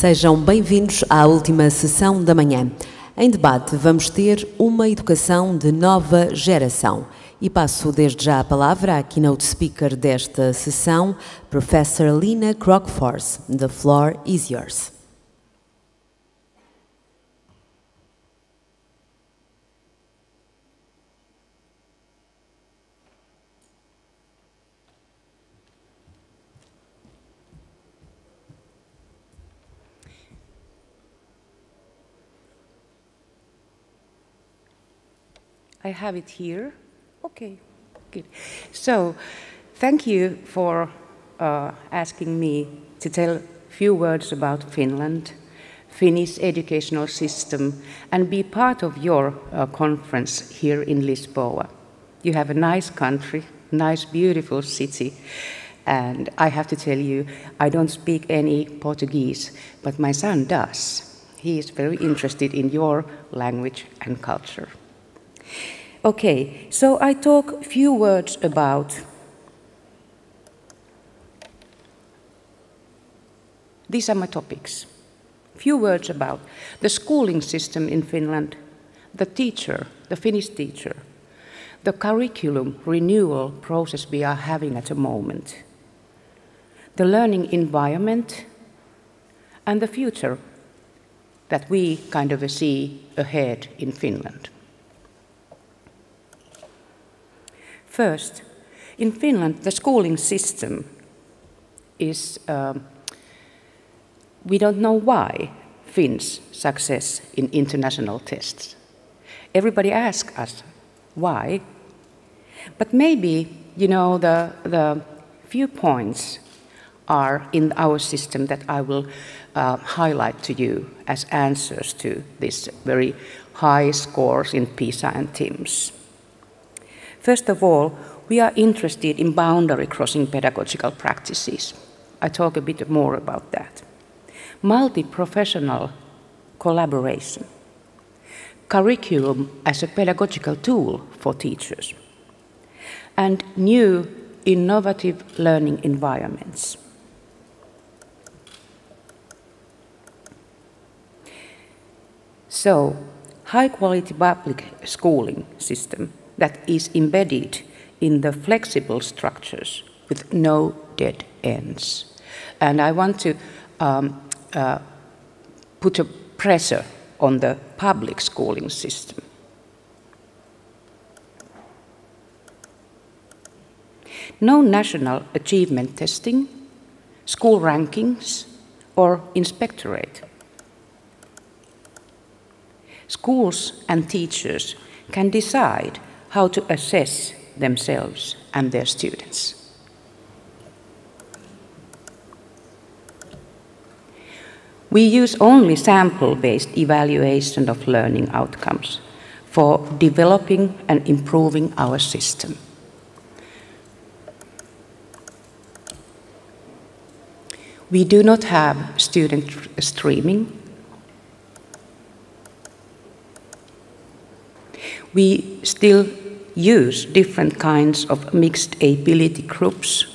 Sejam bem-vindos à última sessão da manhã. Em debate vamos ter uma educação de nova geração. E passo desde já a palavra à keynote speaker desta sessão, Professor Lina Crockfors. The floor is yours. I have it here. Okay, good. So, thank you for asking me to tell a few words about Finland, Finnish educational system, and be part of your conference here in Lisboa. You have a nice country, nice, beautiful city, and I have to tell you, I don't speak any Portuguese, but my son does. He is very interested in your language and culture. Okay, so I talk a few words about these are my topics. Few words about the schooling system in Finland, the teacher, the Finnish teacher, the curriculum renewal process we are having at the moment, the learning environment, and the future that we kind of see ahead in Finland. First, in Finland, the schooling system is, we don't know why Finns' success in international tests. Everybody asks us why, but maybe, you know, the few points are in our system that I will highlight to you as answers to this very high scores in PISA and TIMSS. First of all, we are interested in boundary-crossing pedagogical practices. I talk a bit more about that. Multi-professional collaboration. Curriculum as a pedagogical tool for teachers. And new, innovative learning environments. So, high-quality public schooling system that is embedded in the flexible structures with no dead ends. And I want to put a pressure on the public schooling system. No national achievement testing, school rankings, or inspectorate. Schools and teachers can decide how to assess themselves and their students. We use only sample-based evaluation of learning outcomes for developing and improving our system. We do not have student streaming. We still use different kinds of mixed ability groups,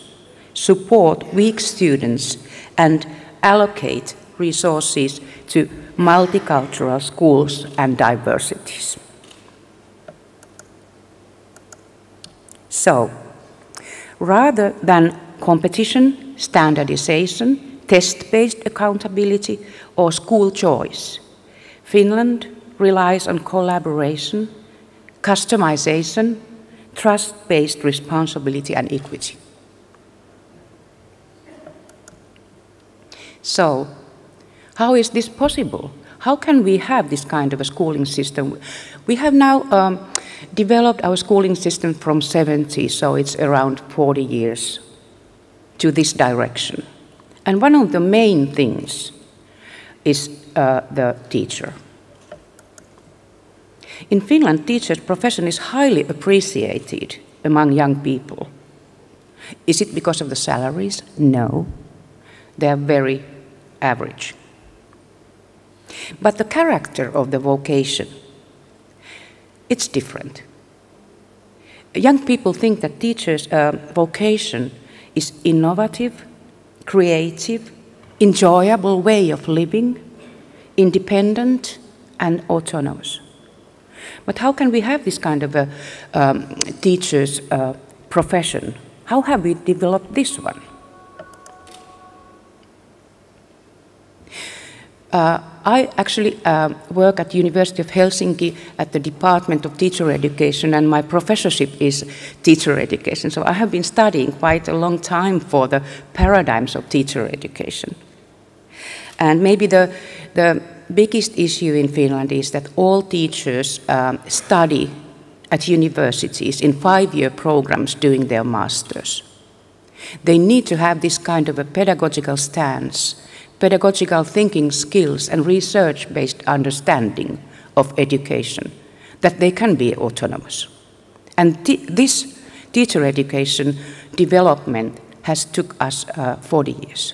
support weak students, and allocate resources to multicultural schools and diversities. So, rather than competition, standardization, test-based accountability, or school choice, Finland relies on collaboration, customization, trust-based responsibility, and equity. So, how is this possible? How can we have this kind of a schooling system? We have now developed our schooling system from 70, so it's around 40 years to this direction. And one of the main things is the teacher. In Finland, teachers' profession is highly appreciated among young people. Is it because of the salaries? No. They are very average. But the character of the vocation, it's different. Young people think that teachers' vocation is innovative, creative, enjoyable way of living, independent and autonomous. But how can we have this kind of a teacher's profession? How have we developed this one? I actually work at the University of Helsinki at the Department of Teacher Education, and my professorship is teacher education. So I have been studying quite a long time for the paradigms of teacher education. And maybe the biggest issue in Finland is that all teachers study at universities in 5-year programs doing their masters. They need to have this kind of a pedagogical stance, pedagogical thinking skills and research-based understanding of education, that they can be autonomous. And this teacher education development has took us 40 years.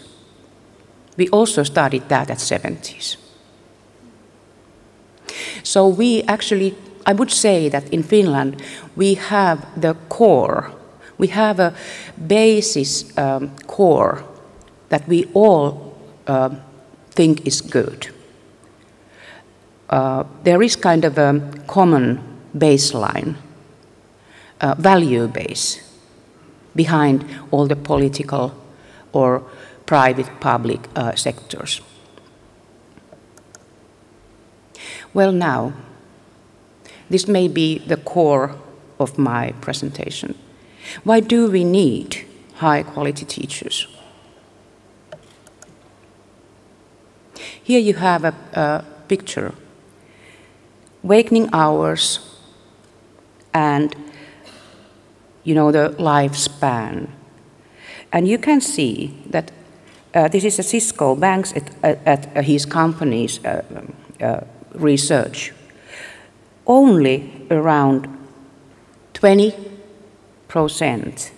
We also started that at 70s. So we actually, I would say that in Finland, we have the core, we have a basis core that we all think is good. There is kind of a common baseline, value base behind all the political or private, public sectors. Well, now, this may be the core of my presentation. Why do we need high-quality teachers? Here you have a picture, wakening hours and, you know, the lifespan. And you can see that this is a Cisco Banks at his company's research. Only around 20%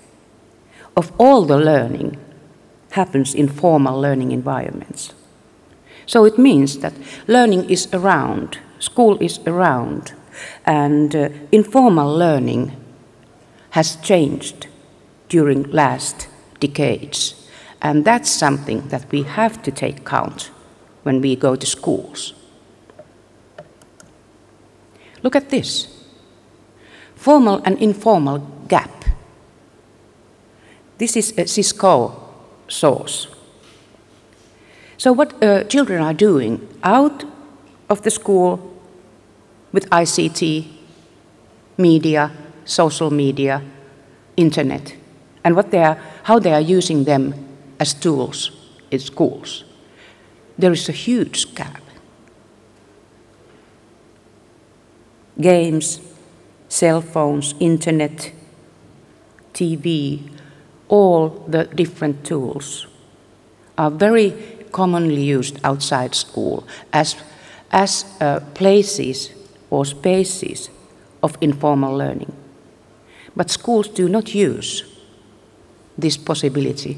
of all the learning happens in formal learning environments. So it means that learning is around, school is around, and informal learning has changed during last decades. And that's something that we have to take account when we go to schools. Look at this, formal and informal gap. This is a Cisco source. So what children are doing out of the school with ICT, media, social media, internet, and how they are using them as tools in schools. There is a huge gap. Games, cell phones, internet, TV, all the different tools are very commonly used outside school as places or spaces of informal learning. But schools do not use this possibility,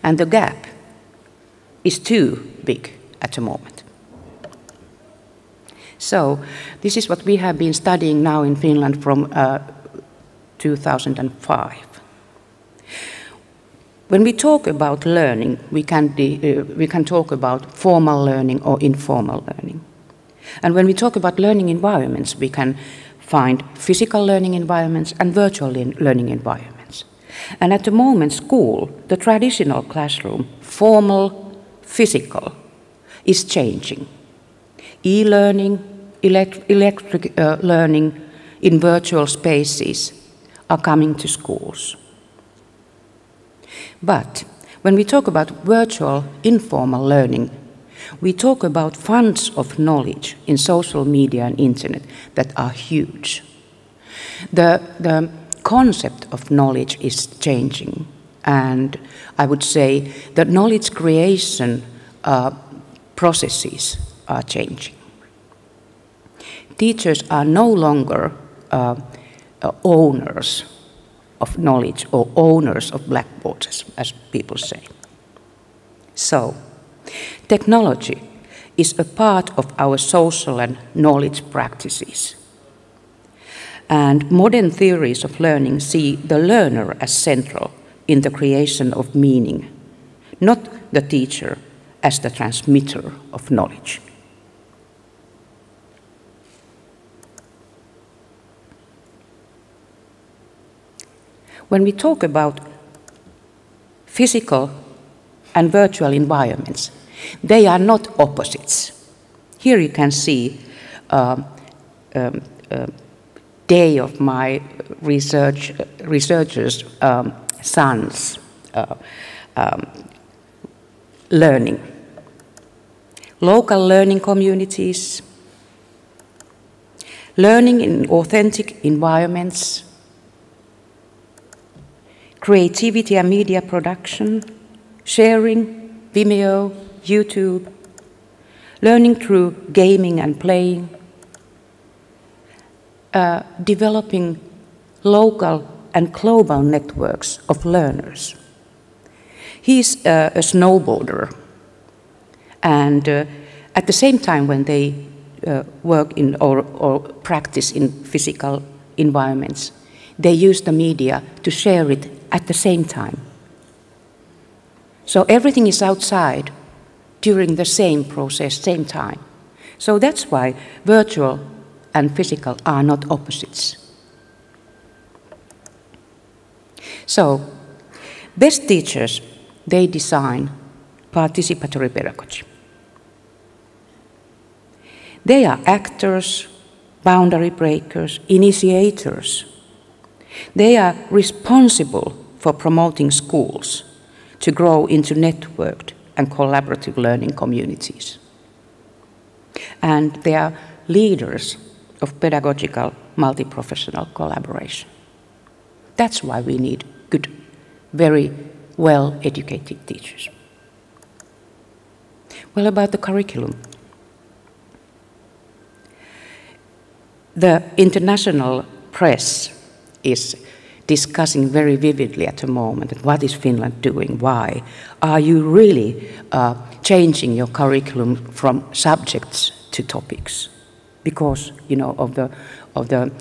and the gap is too big at the moment. So this is what we have been studying now in Finland from 2005. When we talk about learning, we can talk about formal learning or informal learning. And when we talk about learning environments, we can find physical learning environments and virtual learning environments. And at the moment, school, the traditional classroom, formal, physical, is changing. E-learning, electric learning in virtual spaces are coming to schools. But when we talk about virtual informal learning, we talk about funds of knowledge in social media and internet that are huge. The concept of knowledge is changing, and I would say that knowledge creation processes are changing. Teachers are no longer owners of knowledge or owners of blackboards, as people say. So, technology is a part of our social and knowledge practices. And modern theories of learning see the learner as central in the creation of meaning, not the teacher as the transmitter of knowledge. When we talk about physical and virtual environments, they are not opposites. Here you can see day of my researchers' sons learning. Local learning communities, learning in authentic environments, creativity and media production, sharing, Vimeo, YouTube, learning through gaming and playing, developing local and global networks of learners. He's a snowboarder, and at the same time when they work in or practice in physical environments, they use the media to share it at the same time. So everything is outside during the same process, same time. So that's why virtual and physical are not opposites. So, best teachers, they design participatory pedagogy. They are actors, boundary breakers, initiators. They are responsible for promoting schools to grow into networked and collaborative learning communities. And they are leaders of pedagogical multi-professional collaboration. That's why we need good, very well-educated teachers. Well, about the curriculum. The international press is discussing very vividly at the moment what is Finland doing, why. Are you really changing your curriculum from subjects to topics? Because, you know, of the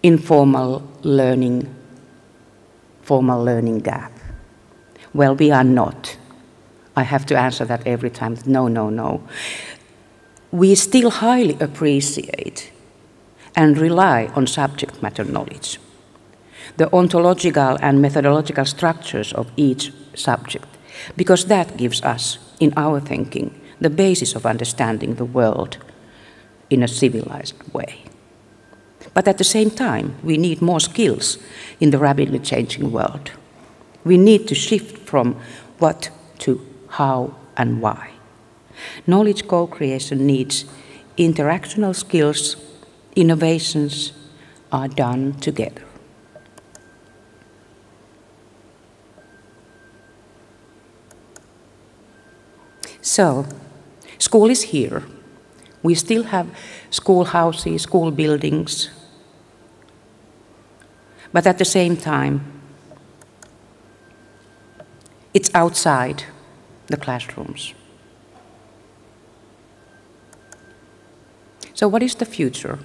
informal learning, formal learning gap. Well, we are not. I have to answer that every time. No, no, no. We still highly appreciate and rely on subject matter knowledge, the ontological and methodological structures of each subject, because that gives us, in our thinking, the basis of understanding the world in a civilized way. But at the same time, we need more skills in the rapidly changing world. We need to shift from what to how and why. Knowledge co-creation needs interactional skills. Innovations are done together. So, school is here. We still have schoolhouses, school buildings, but at the same time, it's outside the classrooms. So what is the future?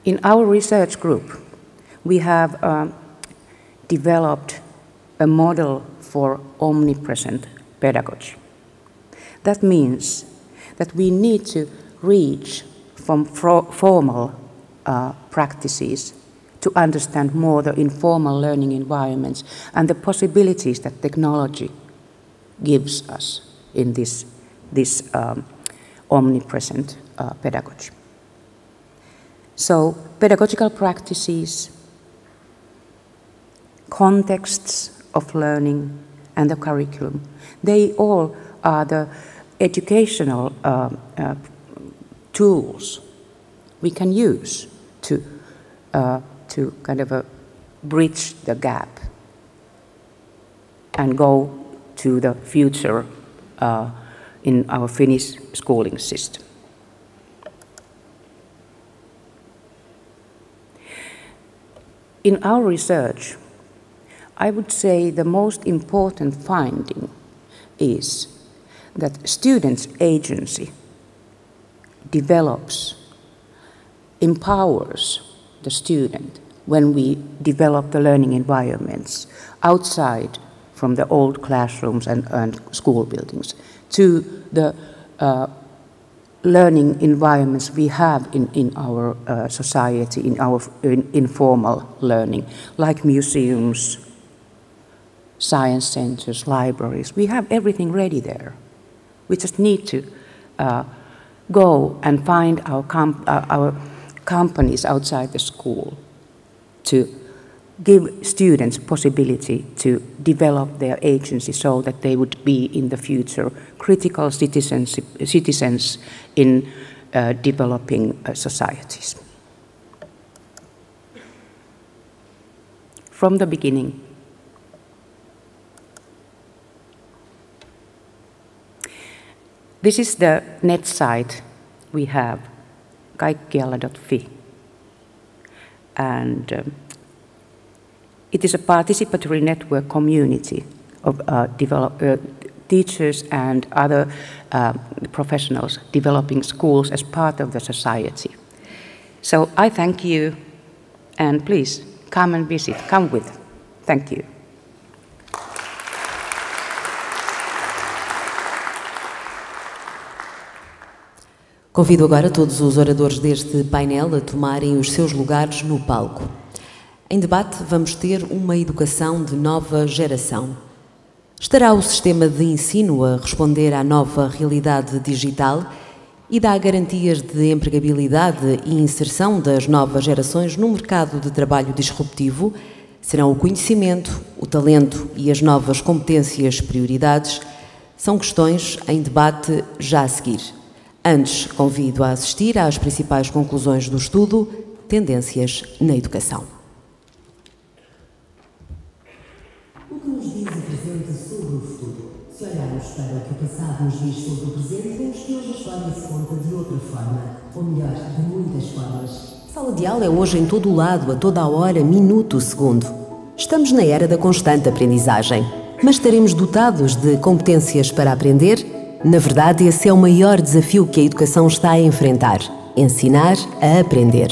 In our research group, we have developed a model for omnipresent pedagogy. That means that we need to reach from formal practices to understand more the informal learning environments and the possibilities that technology gives us in this omnipresent pedagogy. So pedagogical practices, contexts of learning, and the curriculum, they all are the educational tools we can use to kind of bridge the gap and go to the future in our Finnish schooling system. In our research, I would say the most important finding is that students' agency develops, empowers the student when we develop the learning environments outside from the old classrooms and school buildings to the learning environments we have in our society, in our informal learning, like museums, science centers, libraries. We have everything ready there. We just need to go and find our companies outside the school to give students possibility to develop their agency so that they would be in the future critical citizens in developing societies. From the beginning, this is the net site we have, kaikkialla.fi, and it is a participatory network community of teachers and other professionals developing schools as part of the society. So I thank you, and please come and visit, come with. Thank you. Convido agora todos os oradores deste painel a tomarem os seus lugares no palco. Em debate, vamos ter uma educação de nova geração. Estará o sistema de ensino a responder à nova realidade digital e dá garantias de empregabilidade e inserção das novas gerações no mercado de trabalho disruptivo? Serão o conhecimento, o talento e as novas competências prioridades? São questões em debate já a seguir. Antes, convido a assistir às principais conclusões do estudo Tendências na Educação. O que nos diz o presente sobre o futuro? Se olharmos para o que o passado nos diz sobre o presente, vemos que hoje a história se conta de outra forma, ou melhor, de muitas formas. A sala de aula é hoje em todo o lado, a toda a hora, minuto, segundo. Estamos na era da constante aprendizagem, mas estaremos dotados de competências para aprender? Na verdade, esse é o maior desafio que a educação está a enfrentar: ensinar a aprender.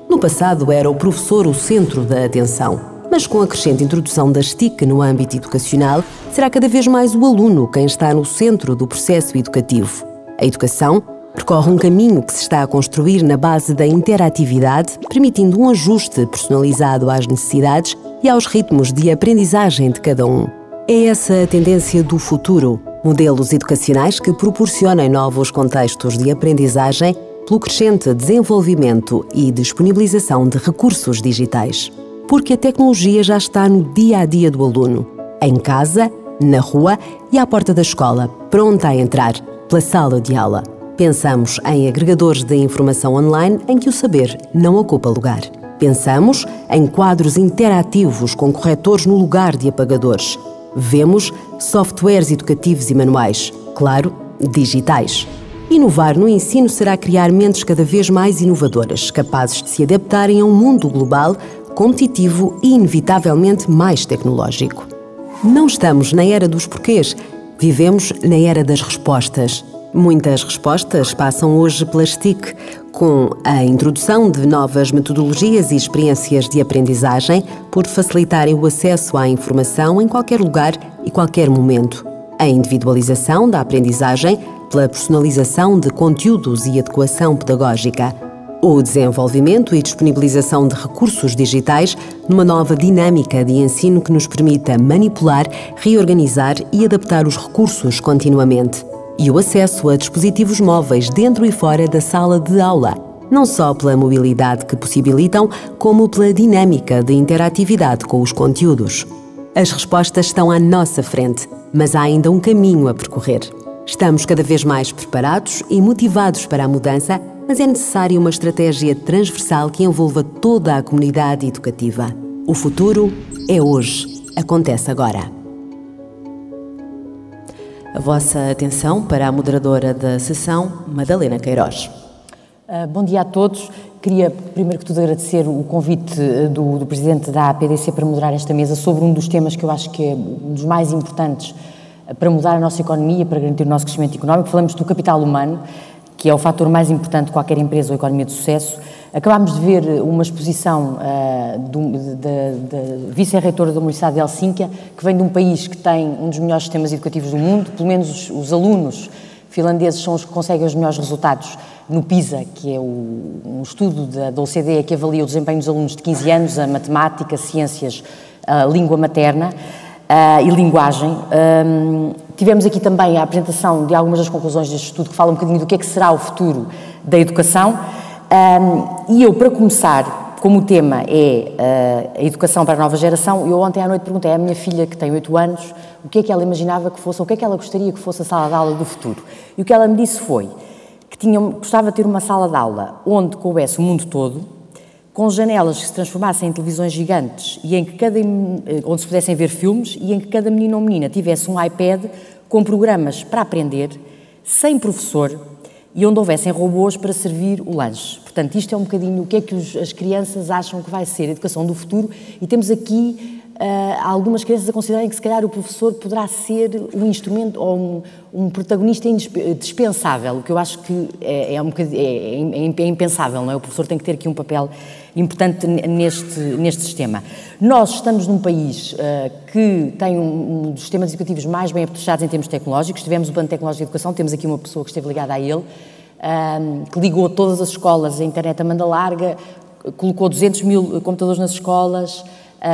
No passado era o professor o centro da atenção, mas com a crescente introdução das TIC no âmbito educacional, será cada vez mais o aluno quem está no centro do processo educativo. A educação percorre um caminho que se está a construir na base da interatividade, permitindo um ajuste personalizado às necessidades e aos ritmos de aprendizagem de cada um. É essa a tendência do futuro: modelos educacionais que proporcionem novos contextos de aprendizagem pelo crescente desenvolvimento e disponibilização de recursos digitais. Porque a tecnologia já está no dia-a-dia do aluno, em casa, na rua e à porta da escola, pronta a entrar, pela sala de aula. Pensamos em agregadores de informação online em que o saber não ocupa lugar. Pensamos em quadros interativos com corretores no lugar de apagadores. Vemos softwares educativos e manuais, claro, digitais. Inovar no ensino será criar mentes cada vez mais inovadoras, capazes de se adaptarem a um mundo global, competitivo e inevitavelmente mais tecnológico. Não estamos na era dos porquês, vivemos na era das respostas. Muitas respostas passam hoje pelas TIC, com a introdução de novas metodologias e experiências de aprendizagem por facilitarem o acesso à informação em qualquer lugar e qualquer momento. A individualização da aprendizagem pela personalização de conteúdos e adequação pedagógica. O desenvolvimento e disponibilização de recursos digitais numa nova dinâmica de ensino que nos permita manipular, reorganizar e adaptar os recursos continuamente. E o acesso a dispositivos móveis dentro e fora da sala de aula, não só pela mobilidade que possibilitam, como pela dinâmica de interatividade com os conteúdos. As respostas estão à nossa frente, mas há ainda um caminho a percorrer. Estamos cada vez mais preparados e motivados para a mudança, mas é necessária uma estratégia transversal que envolva toda a comunidade educativa. O futuro é hoje, acontece agora. A vossa atenção para a moderadora da sessão, Madalena Queiroz. Bom dia a todos. Queria, primeiro que tudo, agradecer o convite do Presidente da APDC para moderar esta mesa sobre um dos temas que eu acho que é um dos mais importantes para mudar a nossa economia, para garantir o nosso crescimento económico. Falamos do capital humano, que é o fator mais importante de qualquer empresa ou economia de sucesso, Acabámos de ver uma exposição da vice-reitora da Universidade de Helsínquia, que vem de um país que tem um dos melhores sistemas educativos do mundo, pelo menos os alunos finlandeses são os que conseguem os melhores resultados no PISA, que é um estudo da OCDE que avalia o desempenho dos alunos de 15 anos, a matemática, ciências, a língua materna e linguagem. Tivemos aqui também a apresentação de algumas das conclusões deste estudo, que fala um bocadinho do que é que será o futuro da educação. E eu, para começar, como o tema é a educação para a nova geração, eu ontem à noite perguntei à minha filha, que tem 8 anos, o que é que ela imaginava que fosse, ou o que é que ela gostaria que fosse a sala de aula do futuro. E o que ela me disse foi que gostava de ter uma sala de aula onde coubesse o mundo todo, com janelas que se transformassem em televisões gigantes e em que onde se pudessem ver filmes e em que cada menino ou menina tivesse um iPad com programas para aprender, sem professor, e onde houvessem robôs para servir o lanche. Portanto, isto é um bocadinho o que é que as crianças acham que vai ser a educação do futuro, e temos aqui algumas crianças a considerarem que se calhar o professor poderá ser um instrumento ou um protagonista indispensável, o que eu acho que é impensável, não é? O professor tem que ter aqui um papel importante neste sistema. Nós estamos num país que tem um dos sistemas educativos mais bem apetrechado em termos tecnológicos. Tivemos o Plano Tecnológico de Educação, temos aqui uma pessoa que esteve ligada a ele, que ligou todas as escolas à internet a banda larga, colocou 200 mil computadores nas escolas.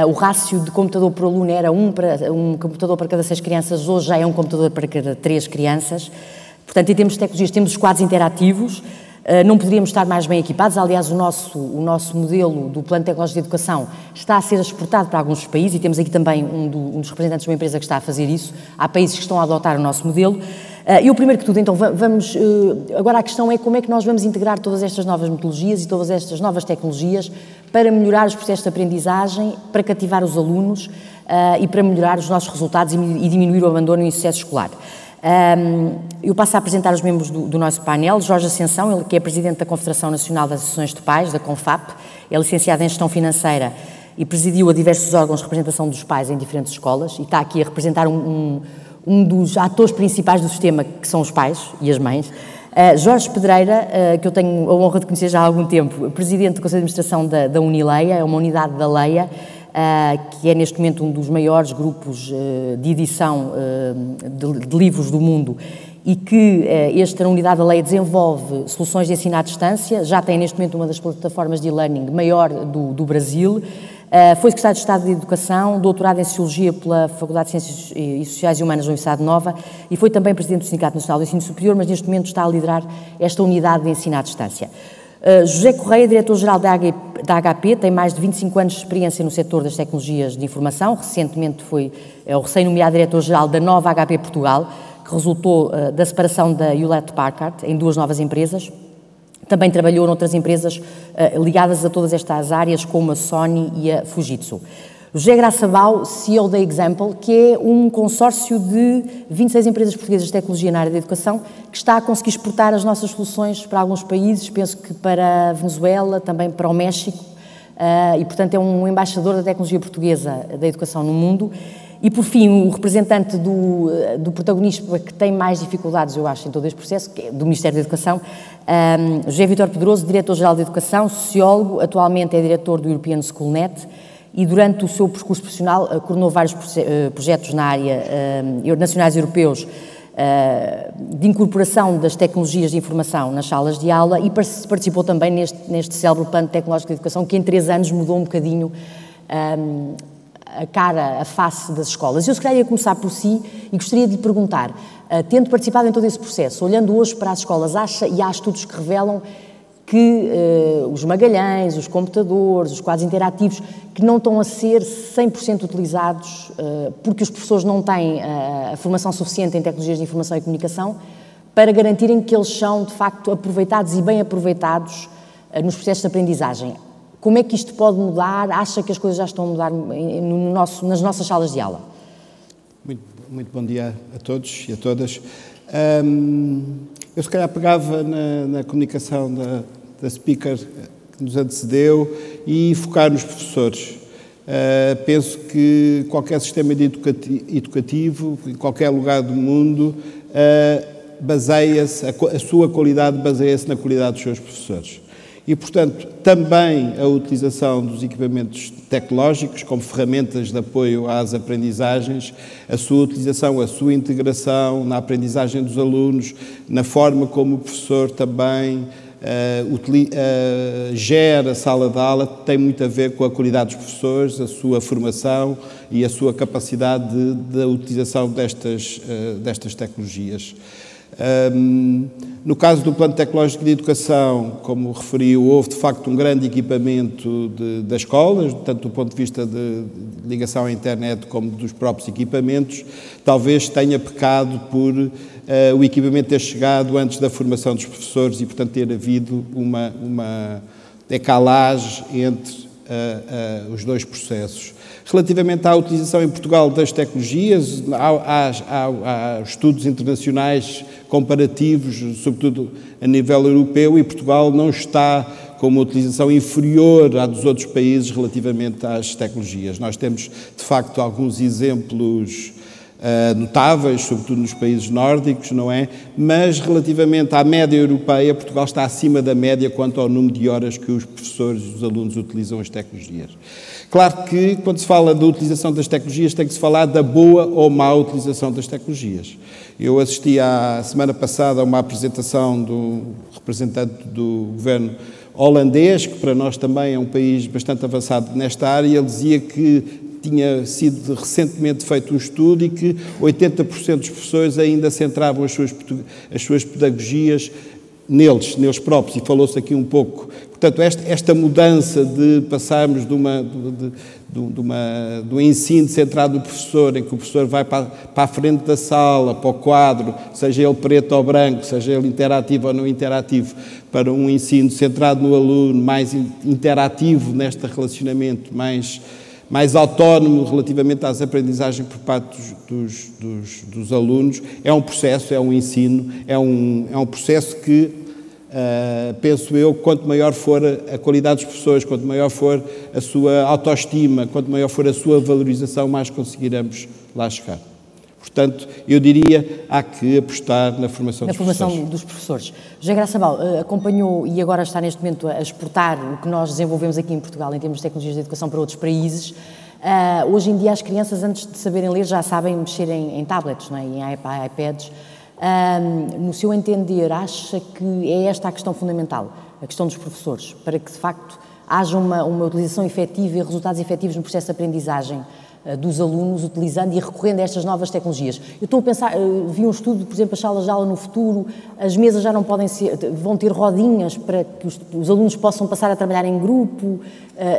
O rácio de computador por aluno era um computador para cada 6 crianças, hoje já é um computador para cada 3 crianças. Portanto, em termos de tecnologias, temos os quadros interativos, não poderíamos estar mais bem equipados. Aliás, o nosso modelo do Plano Tecnológico de Educação está a ser exportado para alguns países, e temos aqui também um dos representantes de uma empresa que está a fazer isso. Há países que estão a adotar o nosso modelo. Eu, primeiro que tudo, então, agora a questão é como é que nós vamos integrar todas estas novas metodologias e todas estas novas tecnologias para melhorar os processos de aprendizagem, para cativar os alunos e para melhorar os nossos resultados e diminuir o abandono e o sucesso escolar. Eu passo a apresentar os membros do nosso painel. Jorge Ascensão, ele que é Presidente da Confederação Nacional das Associações de Pais, da CONFAP, é licenciado em Gestão Financeira e presidiu a diversos órgãos de representação dos pais em diferentes escolas, e está aqui a representar um dos atores principais do sistema, que são os pais e as mães. Jorge Pedreira, que eu tenho a honra de conhecer já há algum tempo, Presidente do Conselho de Administração da Unileia, é uma unidade da Leia, que é neste momento um dos maiores grupos de edição de livros do mundo, e que esta unidade da Leia desenvolve soluções de ensino à distância, já tem neste momento uma das plataformas de e-learning maior do Brasil. Foi secretário de Estado de Educação, doutorado em Sociologia pela Faculdade de Ciências Sociais e Humanas da Universidade Nova, e foi também Presidente do Sindicato Nacional do Ensino Superior, mas neste momento está a liderar esta unidade de ensino à distância. José Correia, Diretor-Geral da HP, tem mais de 25 anos de experiência no setor das tecnologias de informação. Recentemente é o recém-nomeado Diretor-Geral da nova HP Portugal, que resultou da separação da Hewlett Packard em 2 novas empresas. Também trabalhou noutras empresas ligadas a todas estas áreas, como a Sony e a Fujitsu. José Graçabal, CEO da Example, que é um consórcio de 26 empresas portuguesas de tecnologia na área da educação, que está a conseguir exportar as nossas soluções para alguns países, penso que para a Venezuela, também para o México, e portanto é um embaixador da tecnologia portuguesa da educação no mundo. E, por fim, o representante do protagonista que tem mais dificuldades, eu acho, em todo este processo, que é do Ministério da Educação, José Vítor Pedroso, Diretor-Geral de Educação, sociólogo, atualmente é diretor do European Schoolnet, e durante o seu percurso profissional coordenou vários projetos na área nacionais e europeus de incorporação das tecnologias de informação nas salas de aula, e participou também neste célebre Plano Tecnológico de Educação, que em 3 anos mudou um bocadinho a face das escolas. Eu se calhar ia começar por si e gostaria de lhe perguntar, tendo participado em todo esse processo, olhando hoje para as escolas, acha, e há estudos que revelam que os magalhães, os computadores, os quadros interativos, que não estão a ser 100% utilizados porque os professores não têm a formação suficiente em tecnologias de informação e comunicação para garantirem que eles são, de facto, aproveitados e bem aproveitados nos processos de aprendizagem. Como é que isto pode mudar? Acha que as coisas já estão a mudar nas nossas salas de aula? Muito bom dia a todos e a todas. Eu se calhar pegava na comunicação da speaker que nos antecedeu e focar nos professores. Penso que qualquer sistema educativo, em qualquer lugar do mundo, baseia-se, a sua qualidade baseia-se na qualidade dos seus professores. e, portanto, também a utilização dos equipamentos tecnológicos como ferramentas de apoio às aprendizagens, a sua utilização, a sua integração na aprendizagem dos alunos, na forma como o professor também gera a sala de aula, tem muito a ver com a qualidade dos professores, a sua formação e a sua capacidade de utilização destas tecnologias. No caso do Plano Tecnológico de Educação, como referiu, houve de facto um grande equipamento das escolas, tanto do ponto de vista de ligação à internet como dos próprios equipamentos. Talvez tenha pecado por o equipamento ter chegado antes da formação dos professores e, portanto, ter havido uma decalagem entre os dois processos. Relativamente à utilização em Portugal das tecnologias, há estudos internacionais comparativos, sobretudo a nível europeu, e Portugal não está com uma utilização inferior à dos outros países relativamente às tecnologias. Nós temos, de facto, alguns exemplos notáveis, sobretudo nos países nórdicos, não é? Mas relativamente à média europeia, Portugal está acima da média quanto ao número de horas que os professores e os alunos utilizam as tecnologias. Claro que, quando se fala da utilização das tecnologias, tem que se falar da boa ou má utilização das tecnologias. Eu assisti a semana passada a uma apresentação do representante do governo holandês, que para nós também é um país bastante avançado nesta área, e ele dizia que tinha sido recentemente feito um estudo e que 80% dos professores ainda centravam as suas pedagogias neles próprios, e falou-se aqui um pouco. Portanto, esta mudança de passarmos do ensino centrado no professor, em que o professor vai para a frente da sala, para o quadro, seja ele preto ou branco, seja ele interativo ou não interativo, para um ensino centrado no aluno, mais interativo neste relacionamento, mais autónomo relativamente às aprendizagens por parte dos alunos, é um processo, é um ensino, é um processo que, penso eu, quanto maior for a qualidade dos professores, quanto maior for a sua autoestima, quanto maior for a sua valorização, mais conseguiremos lá chegar. Portanto, eu diria, há que apostar na formação dos professores. José Graça Bal acompanhou e agora está neste momento a exportar o que nós desenvolvemos aqui em Portugal em termos de tecnologias de educação para outros países. Hoje em dia as crianças, antes de saberem ler, já sabem mexer em tablets, não é? Em iPads. No seu entender, acha que é esta a questão fundamental, a questão dos professores, para que de facto haja uma utilização efetiva e resultados efetivos no processo de aprendizagem dos alunos, utilizando e recorrendo a estas novas tecnologias? Eu estou a pensar, vi um estudo, por exemplo, as salas de aula no futuro, as mesas já não podem ser, vão ter rodinhas para que os alunos possam passar a trabalhar em grupo,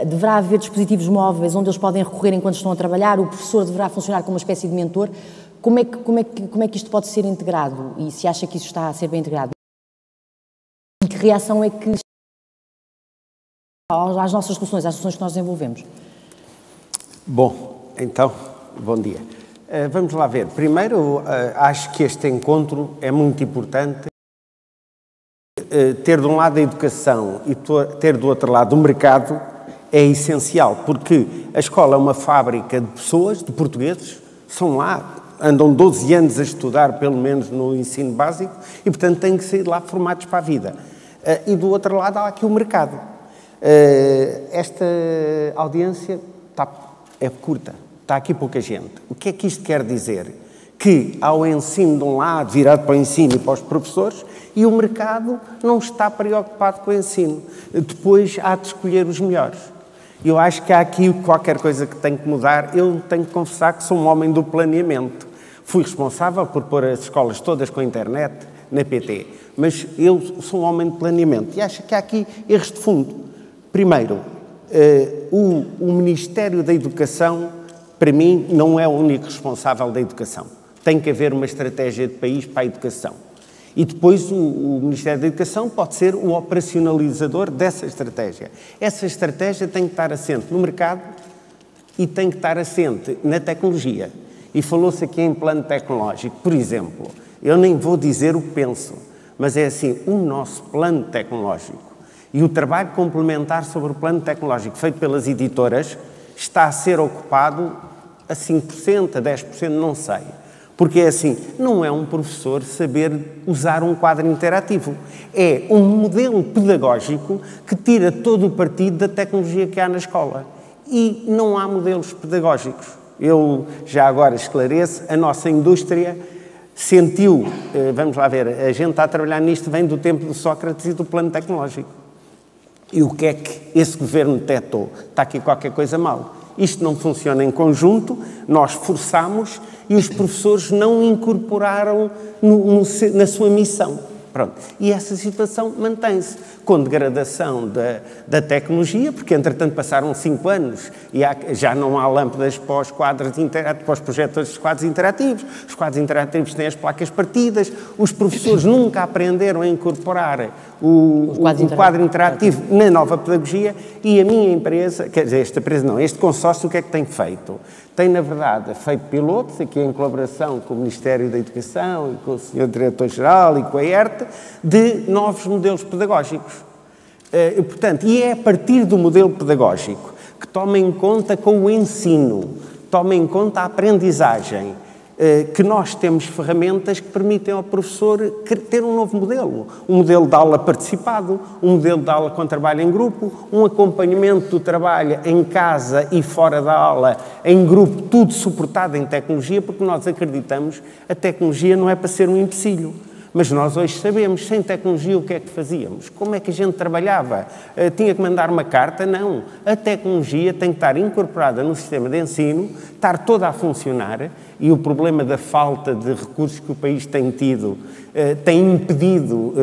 deverá haver dispositivos móveis onde eles podem recorrer enquanto estão a trabalhar, o professor deverá funcionar como uma espécie de mentor. Como é que isto pode ser integrado? E se acha que isso está a ser bem integrado? E que reação é que às nossas soluções, às soluções que nós desenvolvemos? Bom, então, bom dia. Vamos lá ver. Primeiro, acho que este encontro é muito importante. Ter de um lado a educação e ter do outro lado o mercado é essencial, porque a escola é uma fábrica de pessoas, de portugueses, são lá, andam 12 anos a estudar, pelo menos no ensino básico, e, portanto, têm que sair lá formados para a vida. E do outro lado há aqui o mercado. Esta audiência é curta, está aqui pouca gente. O que é que isto quer dizer? Que há o ensino de um lado, virado para o ensino e para os professores, e o mercado não está preocupado com o ensino. Depois há de escolher os melhores. Eu acho que há aqui qualquer coisa que tem que mudar. Eu tenho que confessar que sou um homem do planeamento. Fui responsável por pôr as escolas todas com a internet na PT, mas eu sou um homem de planeamento e acho que há aqui erros de fundo. Primeiro, o Ministério da Educação, para mim, não é o único responsável da educação. Tem que haver uma estratégia de país para a educação. E depois o Ministério da Educação pode ser o operacionalizador dessa estratégia. Essa estratégia tem que estar assente no mercado e tem que estar assente na tecnologia. E falou-se aqui em plano tecnológico. Por exemplo, eu nem vou dizer o que penso, mas é assim, o nosso plano tecnológico e o trabalho complementar sobre o plano tecnológico feito pelas editoras está a ser ocupado a 5%, a 10%, não sei. Porque é assim, não é um professor saber usar um quadro interativo. É um modelo pedagógico que tira todo o partido da tecnologia que há na escola. E não há modelos pedagógicos. Eu já agora esclareço, a nossa indústria sentiu, vamos lá ver, a gente está a trabalhar nisto, vem do tempo do Sócrates e do plano tecnológico. E o que é que esse governo detectou? Está aqui qualquer coisa mal. Isto não funciona em conjunto, nós forçamos e os professores não incorporaram na sua missão. Pronto. E essa situação mantém-se, com degradação da tecnologia, porque entretanto passaram 5 anos e já não há lâmpadas para os quadros interativos, para os projetores de quadros interativos, os quadros interativos têm as placas partidas, os professores nunca aprenderam a incorporar o quadro interativo na nova pedagogia e a minha empresa, quer dizer, esta empresa não, este consórcio o que é que tem feito? Tem, na verdade, feito pilotos, aqui em colaboração com o Ministério da Educação e com o Sr. Diretor-Geral e com a ERTE, de novos modelos pedagógicos. Portanto, e é a partir do modelo pedagógico que toma em conta com o ensino, toma em conta a aprendizagem, que nós temos ferramentas que permitem ao professor ter um novo modelo. Um modelo de aula participado, um modelo de aula com trabalho em grupo, um acompanhamento do trabalho em casa e fora da aula, em grupo, tudo suportado em tecnologia, porque nós acreditamos que a tecnologia não é para ser um empecilho. Mas nós hoje sabemos, sem tecnologia, o que é que fazíamos? Como é que a gente trabalhava? Tinha que mandar uma carta? Não. A tecnologia tem que estar incorporada no sistema de ensino, estar toda a funcionar, e o problema da falta de recursos que o país tem tido tem impedido,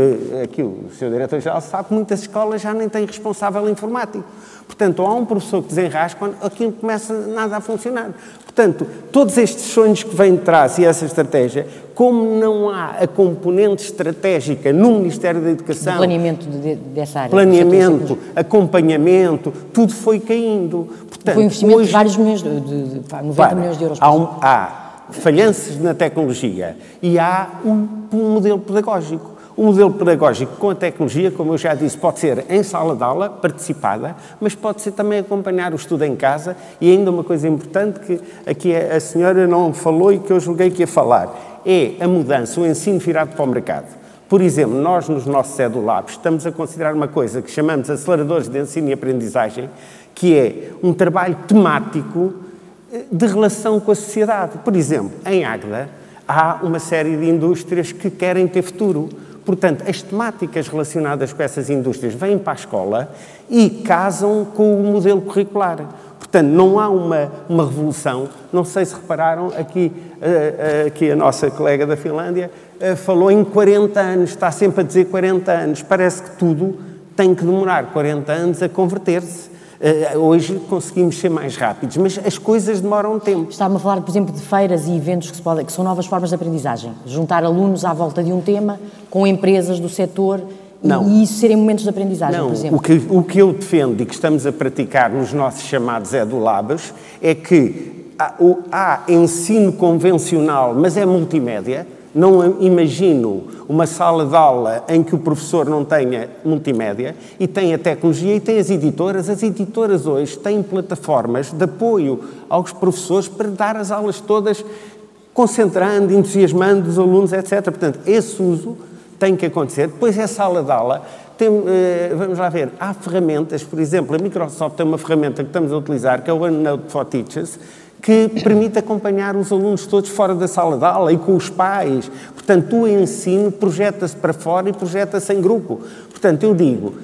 aqui o Sr. Diretor-Geral sabe que muitas escolas já nem têm responsável informático. Portanto, há um professor que desenrasca quando aquilo começa nada a funcionar. Portanto, todos estes sonhos que vêm de trás e essa estratégia, como não há a componente estratégica no Ministério da Educação... Do planeamento dessa área. Planeamento, acompanhamento, tudo foi caindo. Portanto, foi um investimento de vários milhões, de 90 milhões de euros. Há falhanças na tecnologia e há um modelo pedagógico. O modelo pedagógico com a tecnologia, como eu já disse, pode ser em sala de aula, participada, mas pode ser também acompanhar o estudo em casa e ainda uma coisa importante que aqui a senhora não falou e que eu julguei que ia falar, é a mudança, o ensino virado para o mercado. Por exemplo, nós nos nossos EduLabs estamos a considerar uma coisa que chamamos aceleradores de ensino e aprendizagem, que é um trabalho temático de relação com a sociedade. Por exemplo, em Águeda há uma série de indústrias que querem ter futuro. Portanto, as temáticas relacionadas com essas indústrias vêm para a escola e casam com o modelo curricular. Portanto, não há uma revolução. Não sei se repararam, aqui a nossa colega da Finlândia falou em 40 anos, está sempre a dizer 40 anos. Parece que tudo tem que demorar 40 anos a converter-se. Hoje conseguimos ser mais rápidos, mas as coisas demoram tempo. Estava-me a falar, por exemplo, de feiras e eventos que são novas formas de aprendizagem. Juntar alunos à volta de um tema com empresas do setor e isso serem momentos de aprendizagem, por exemplo. O que eu defendo e que estamos a praticar nos nossos chamados EduLabs é que há ensino convencional, mas é multimédia. Não imagino uma sala de aula em que o professor não tenha multimédia e tem a tecnologia e tem as editoras. As editoras hoje têm plataformas de apoio aos professores para dar as aulas todas, concentrando, entusiasmando os alunos, etc. Portanto, esse uso tem que acontecer. Depois, a sala de aula, vamos lá ver, há ferramentas, por exemplo, a Microsoft tem uma ferramenta que estamos a utilizar, que é o OneNote for Teachers, que permite acompanhar os alunos todos fora da sala de aula e com os pais. Portanto, o ensino projeta-se para fora e projeta-se em grupo. Portanto, eu digo,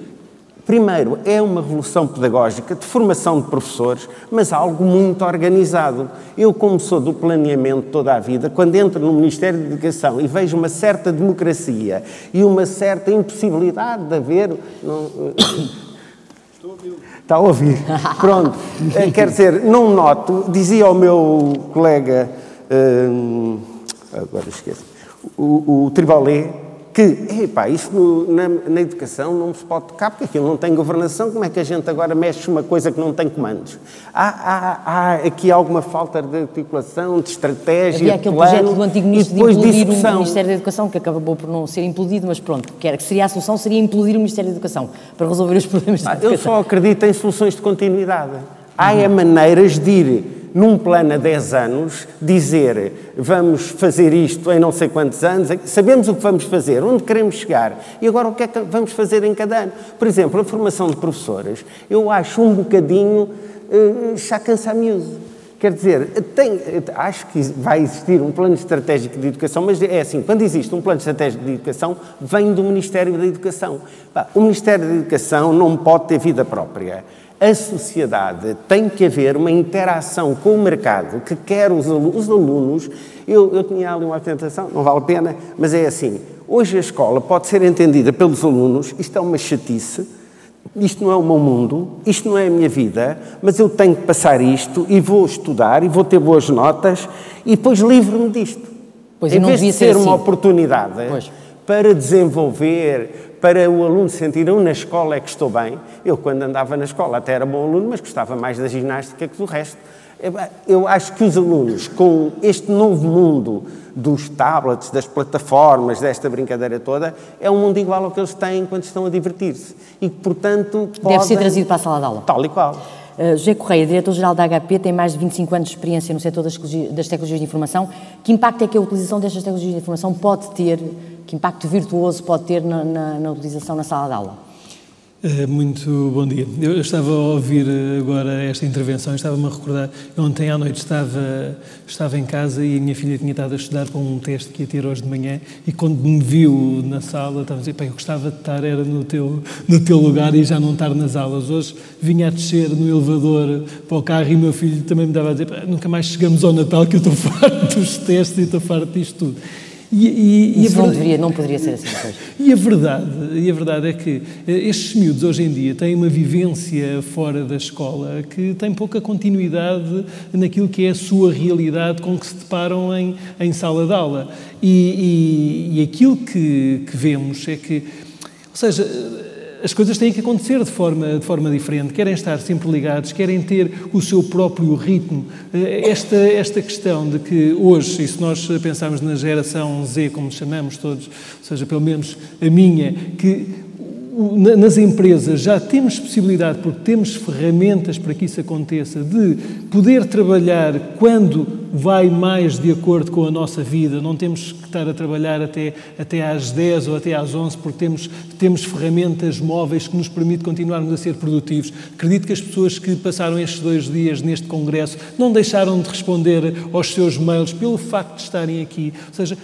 primeiro, é uma revolução pedagógica de formação de professores, mas algo muito organizado. Eu, como sou do planeamento toda a vida, quando entro no Ministério da Educação e vejo uma certa democracia e uma certa impossibilidade de haver... Está a ouvir? Pronto. Quer dizer, não noto, dizia ao meu colega, agora esqueço, o Tribolé, que, isso na educação não se pode tocar, porque aquilo não tem governação, como é que a gente agora mexe uma coisa que não tem comandos? Há aqui alguma falta de articulação, de estratégia, havia aquele plano, projeto do antigo ministro de implodir o Ministério da Educação, que acabou por não ser implodido, mas pronto, que seria a solução, seria implodir o Ministério da Educação, para resolver os problemas da educação. Eu só acredito em soluções de continuidade. Há maneiras de ir num plano a 10 anos, dizer vamos fazer isto em não sei quantos anos, sabemos o que vamos fazer, onde queremos chegar e agora o que é que vamos fazer em cada ano. Por exemplo, a formação de professores, eu acho um bocadinho já cansa a miúdo. Quer dizer, acho que vai existir um plano estratégico de educação, mas é assim, quando existe um plano estratégico de educação, vem do Ministério da Educação. O Ministério da Educação não pode ter vida própria. A sociedade tem que haver uma interação com o mercado que quer os alunos. Eu tinha ali uma apresentação, não vale a pena, mas é assim, hoje a escola pode ser entendida pelos alunos, isto é uma chatice, isto não é o meu mundo, isto não é a minha vida, mas eu tenho que passar isto e vou estudar e vou ter boas notas e depois livro-me disto. Pois, em vez de ser assim. uma oportunidade para desenvolver, para o aluno sentir, eu na escola é que estou bem. Eu, quando andava na escola, até era bom aluno, mas gostava mais da ginástica que do resto. Eu acho que os alunos, com este novo mundo dos tablets, das plataformas, desta brincadeira toda, é um mundo igual ao que eles têm quando estão a divertir-se. E que, portanto, deve ser trazido para a sala de aula. Tal e qual. José Correia, diretor-geral da HP, tem mais de 25 anos de experiência no setor das tecnologias de informação. Que impacto é que a utilização destas tecnologias de informação pode ter, que impacto virtuoso pode ter na utilização na sala de aula? Muito bom dia. Eu estava a ouvir agora esta intervenção e estava-me a recordar, ontem à noite estava em casa e a minha filha tinha estado a estudar para um teste que ia ter hoje de manhã e quando me viu na sala estava a dizer, eu gostava de estar era no teu lugar e já não estar nas aulas. Hoje vinha a descer no elevador para o carro e o meu filho também me dava a dizer, nunca mais chegamos ao Natal que eu estou farto dos testes e estou farto disto tudo. Isso não poderia ser assim depois. E a verdade é que estes miúdos hoje em dia têm uma vivência fora da escola que tem pouca continuidade naquilo que é a sua realidade com que se deparam em sala de aula. E aquilo que vemos é que, ou seja, as coisas têm que acontecer de forma diferente, querem estar sempre ligados, querem ter o seu próprio ritmo. Esta questão de que hoje, e se nós pensarmos na geração Z, como chamamos todos, ou seja, pelo menos a minha, que nas empresas já temos possibilidade, porque temos ferramentas para que isso aconteça, de poder trabalhar quando vai mais de acordo com a nossa vida, não temos que estar a trabalhar até às 10 ou até às 11, porque temos ferramentas móveis que nos permitem continuarmos a ser produtivos. Acredito que as pessoas que passaram estes 2 dias neste congresso não deixaram de responder aos seus mails pelo facto de estarem aqui. Ou seja,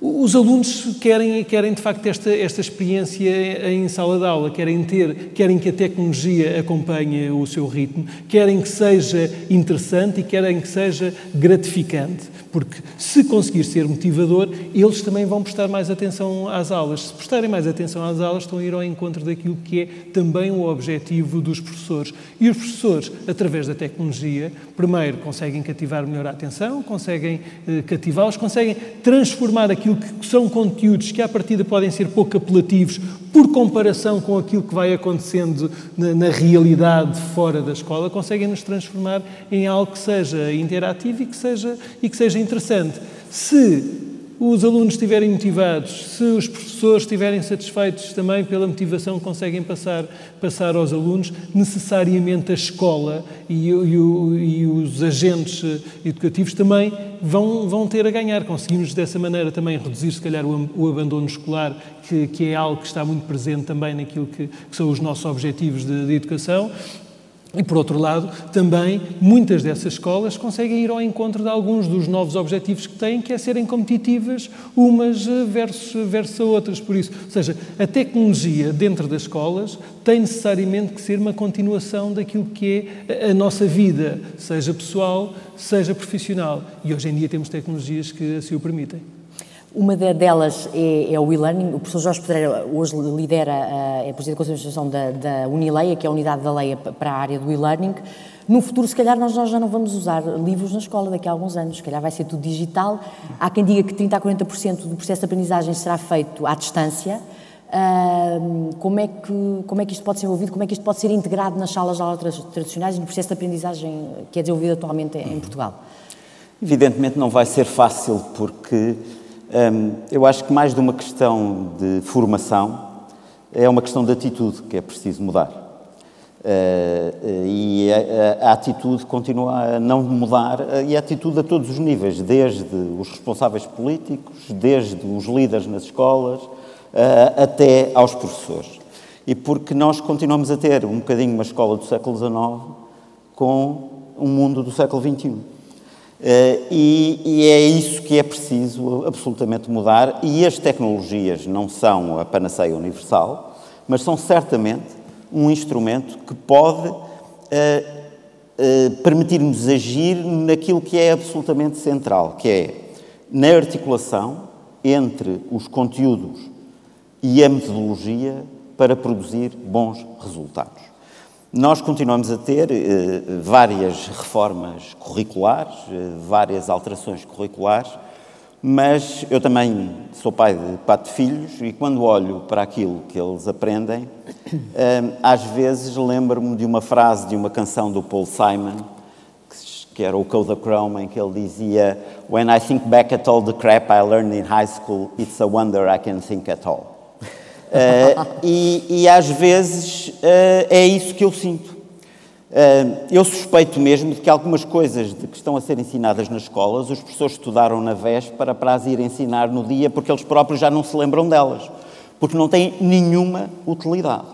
os alunos querem de facto esta experiência em sala de aula, querem que a tecnologia acompanhe o seu ritmo, querem que seja interessante e querem que seja gratificante, porque se conseguir ser motivador, eles também vão prestar mais atenção às aulas. Se prestarem mais atenção às aulas, estão a ir ao encontro daquilo que é também o objetivo dos professores. E os professores, através da tecnologia, primeiro conseguem cativar melhor a atenção, conseguem cativá-los, conseguem transformar aquilo que são conteúdos que à partida podem ser pouco apelativos por comparação com aquilo que vai acontecendo na realidade fora da escola, conseguem nos transformar em algo que seja interativo e que seja interessante. Se os alunos estiverem motivados, se os professores estiverem satisfeitos também pela motivação que conseguem passar aos alunos, necessariamente a escola e os agentes educativos também vão ter a ganhar. Conseguimos dessa maneira também reduzir, se calhar, o abandono escolar, que é algo que está muito presente também naquilo que são os nossos objetivos de educação. E, por outro lado, também muitas dessas escolas conseguem ir ao encontro de alguns dos novos objetivos que têm, que é serem competitivas umas versus outras. Por isso, ou seja, a tecnologia dentro das escolas tem necessariamente que ser uma continuação daquilo que é a nossa vida, seja pessoal, seja profissional. E hoje em dia temos tecnologias que assim o permitem. Uma delas é o e-learning. O professor Jorge Pedreira hoje lidera, é presidente da Conselho de Administração da Unileia, que é a unidade da Leia para a área do e-learning. No futuro, se calhar, nós já não vamos usar livros na escola daqui a alguns anos. Se calhar vai ser tudo digital. Há quem diga que 30% a 40% do processo de aprendizagem será feito à distância. Como é que isto pode ser ouvido? Como é que isto pode ser integrado nas salas de aula tradicionais e no processo de aprendizagem que é desenvolvido atualmente em Portugal? Evidentemente não vai ser fácil, porque eu acho que mais de uma questão de formação é uma questão de atitude que é preciso mudar. E a atitude continua a não mudar, e a atitude a todos os níveis, desde os responsáveis políticos, desde os líderes nas escolas, até aos professores. E porque nós continuamos a ter um bocadinho uma escola do século XIX com um mundo do século XXI. E é isso que é preciso absolutamente mudar, e as tecnologias não são a panaceia universal, mas são certamente um instrumento que pode permitir-nos agir naquilo que é absolutamente central, que é na articulação entre os conteúdos e a metodologia para produzir bons resultados. Nós continuamos a ter várias reformas curriculares, várias alterações curriculares, mas eu também sou pai de 4 filhos e quando olho para aquilo que eles aprendem, às vezes lembro-me de uma frase de uma canção do Paul Simon, que era o Kodachrome, em que ele dizia "When I think back at all the crap I learned in high school, it's a wonder I can think at all." E às vezes é isso que eu sinto. Eu suspeito mesmo de que algumas coisas que estão a ser ensinadas nas escolas, os professores estudaram na véspera para as ir ensinar no dia, porque eles próprios já não se lembram delas, porque não têm nenhuma utilidade.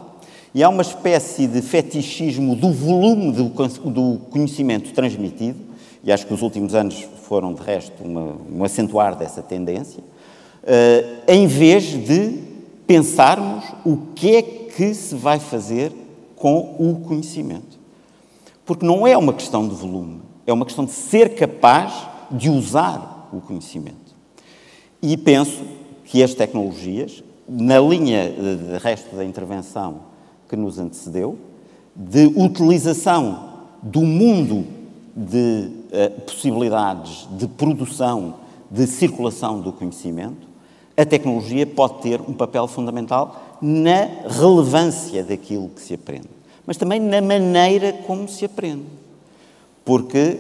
E há uma espécie de fetichismo do volume do conhecimento transmitido, e acho que os últimos anos foram, de resto, um acentuar dessa tendência, em vez de pensarmos o que é que se vai fazer com o conhecimento. Porque não é uma questão de volume, é uma questão de ser capaz de usar o conhecimento. E penso que as tecnologias, na linha de resto da intervenção que nos antecedeu, de utilização do mundo de possibilidades de produção, de circulação do conhecimento, a tecnologia pode ter um papel fundamental na relevância daquilo que se aprende, mas também na maneira como se aprende. Porque,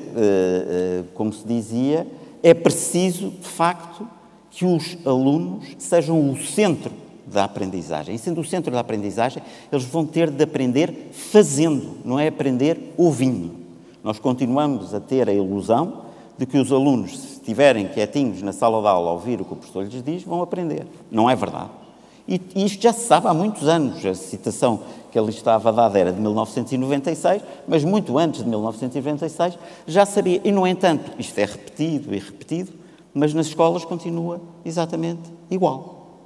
como se dizia, é preciso, de facto, que os alunos sejam o centro da aprendizagem. E sendo o centro da aprendizagem, eles vão ter de aprender fazendo, não é aprender ouvindo. Nós continuamos a ter a ilusão de que os alunos, se estiverem quietinhos na sala de aula a ouvir o que o professor lhes diz, vão aprender. Não é verdade. E isto já se sabe há muitos anos. A citação que ali estava dada era de 1996, mas muito antes de 1996 já sabia. E, no entanto, isto é repetido e repetido, mas nas escolas continua exatamente igual.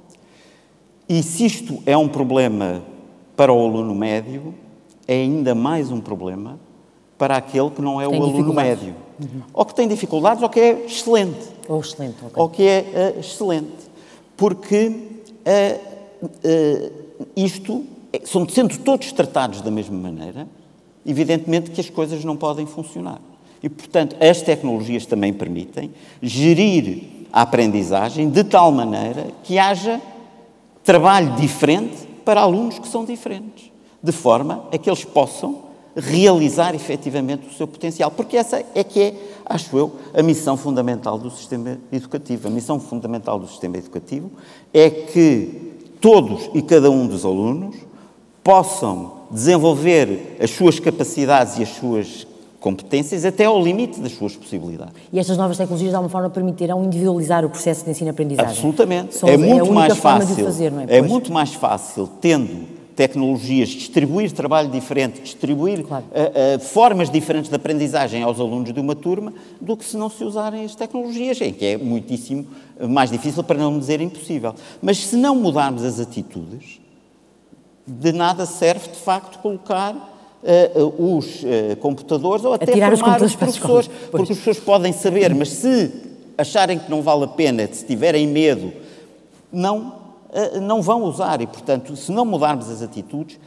E se isto é um problema para o aluno médio, é ainda mais um problema para aquele que não é o aluno médio. Ou que tem dificuldades, ou que é excelente. Ou excelente, ok. Ou que é excelente. Porque sendo todos tratados da mesma maneira, evidentemente que as coisas não podem funcionar. E, portanto, as tecnologias também permitem gerir a aprendizagem de tal maneira que haja trabalho diferente para alunos que são diferentes, de forma a que eles possam realizar efetivamente o seu potencial, porque essa é que é, acho eu, a missão fundamental do sistema educativo. A missão fundamental do sistema educativo é que todos e cada um dos alunos possam desenvolver as suas capacidades e as suas competências até ao limite das suas possibilidades. E estas novas tecnologias, de alguma forma, permitirão individualizar o processo de ensino-aprendizagem? Absolutamente. É muito mais fácil. É muito mais fácil, tendo tecnologias, distribuir trabalho diferente, distribuir formas diferentes de aprendizagem aos alunos de uma turma, do que se não se usarem as tecnologias, em que é muitíssimo mais difícil, para não dizer impossível. Mas se não mudarmos as atitudes, de nada serve, de facto, colocar os computadores ou até formar os professores, porque os professores podem saber, mas se acharem que não vale a pena, se tiverem medo, não vão usar. E, portanto, se não mudarmos as atitudes,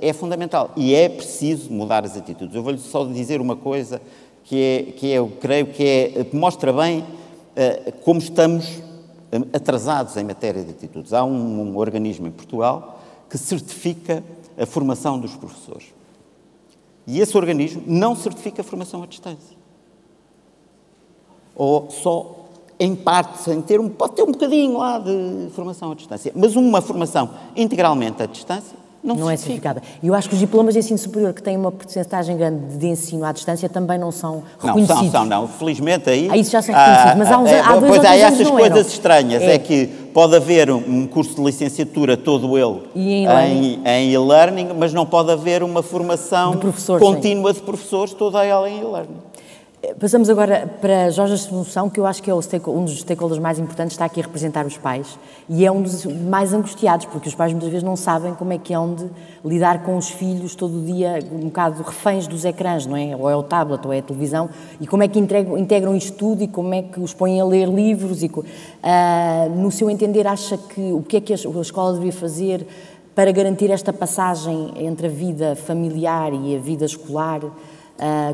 é fundamental. E é preciso mudar as atitudes. Eu vou-lhe só dizer uma coisa que eu creio que mostra bem como estamos atrasados em matéria de atitudes. Há um organismo em Portugal que certifica a formação dos professores. E esse organismo não certifica a formação à distância. Ou só em parte, pode ter um bocadinho lá de formação à distância, mas uma formação integralmente à distância Não é certificada. E eu acho que os diplomas de ensino superior, que têm uma porcentagem grande de ensino à distância, também não são reconhecidos. Não. Felizmente aí... Isso já são reconhecidos, mas há 2 ou 3 anos não essas coisas estranhas. É que pode haver um curso de licenciatura, todo ele, em e-learning, mas não pode haver uma formação contínua de professores, toda ela em e-learning. Passamos agora para Jorge Assunção, que eu acho que é um dos stakeholders mais importantes, está aqui a representar os pais, e é um dos mais angustiados, porque os pais muitas vezes não sabem como é que hão de lidar com os filhos todo o dia, um bocado reféns dos ecrãs, não é? Ou é o tablet, ou é a televisão, e como é que integram isto tudo, e como é que os põem a ler livros, e no seu entender, acha que o que é que a escola devia fazer para garantir esta passagem entre a vida familiar e a vida escolar,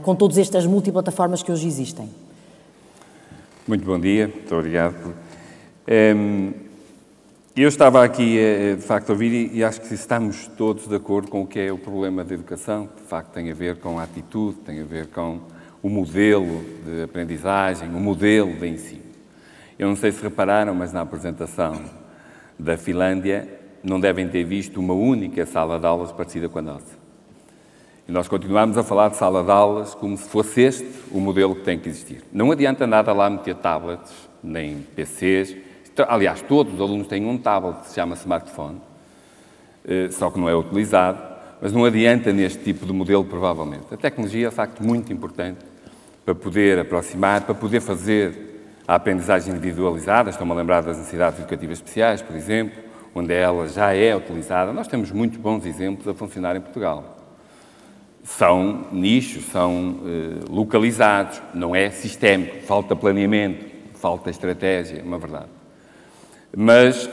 com todas estas multiplataformas que hoje existem? Muito bom dia, muito obrigado. Eu estava aqui, de facto, a ouvir e acho que estamos todos de acordo com o que é o problema da educação, que de facto tem a ver com a atitude, tem a ver com o modelo de aprendizagem, o modelo de ensino. Eu não sei se repararam, mas na apresentação da Finlândia não devem ter visto uma única sala de aulas parecida com a nossa. E nós continuamos a falar de sala de aulas como se fosse este o modelo que tem que existir. Não adianta nada lá meter tablets, nem PCs. Aliás, todos os alunos têm um tablet que se chama smartphone, só que não é utilizado, mas não adianta neste tipo de modelo, provavelmente. A tecnologia é, de facto, muito importante para poder aproximar, para poder fazer a aprendizagem individualizada. Estou-me a lembrar das necessidades educativas especiais, por exemplo, onde ela já é utilizada. Nós temos muitos bons exemplos a funcionar em Portugal. São nichos, são localizados, não é sistémico, falta planeamento, falta estratégia, é uma verdade. Mas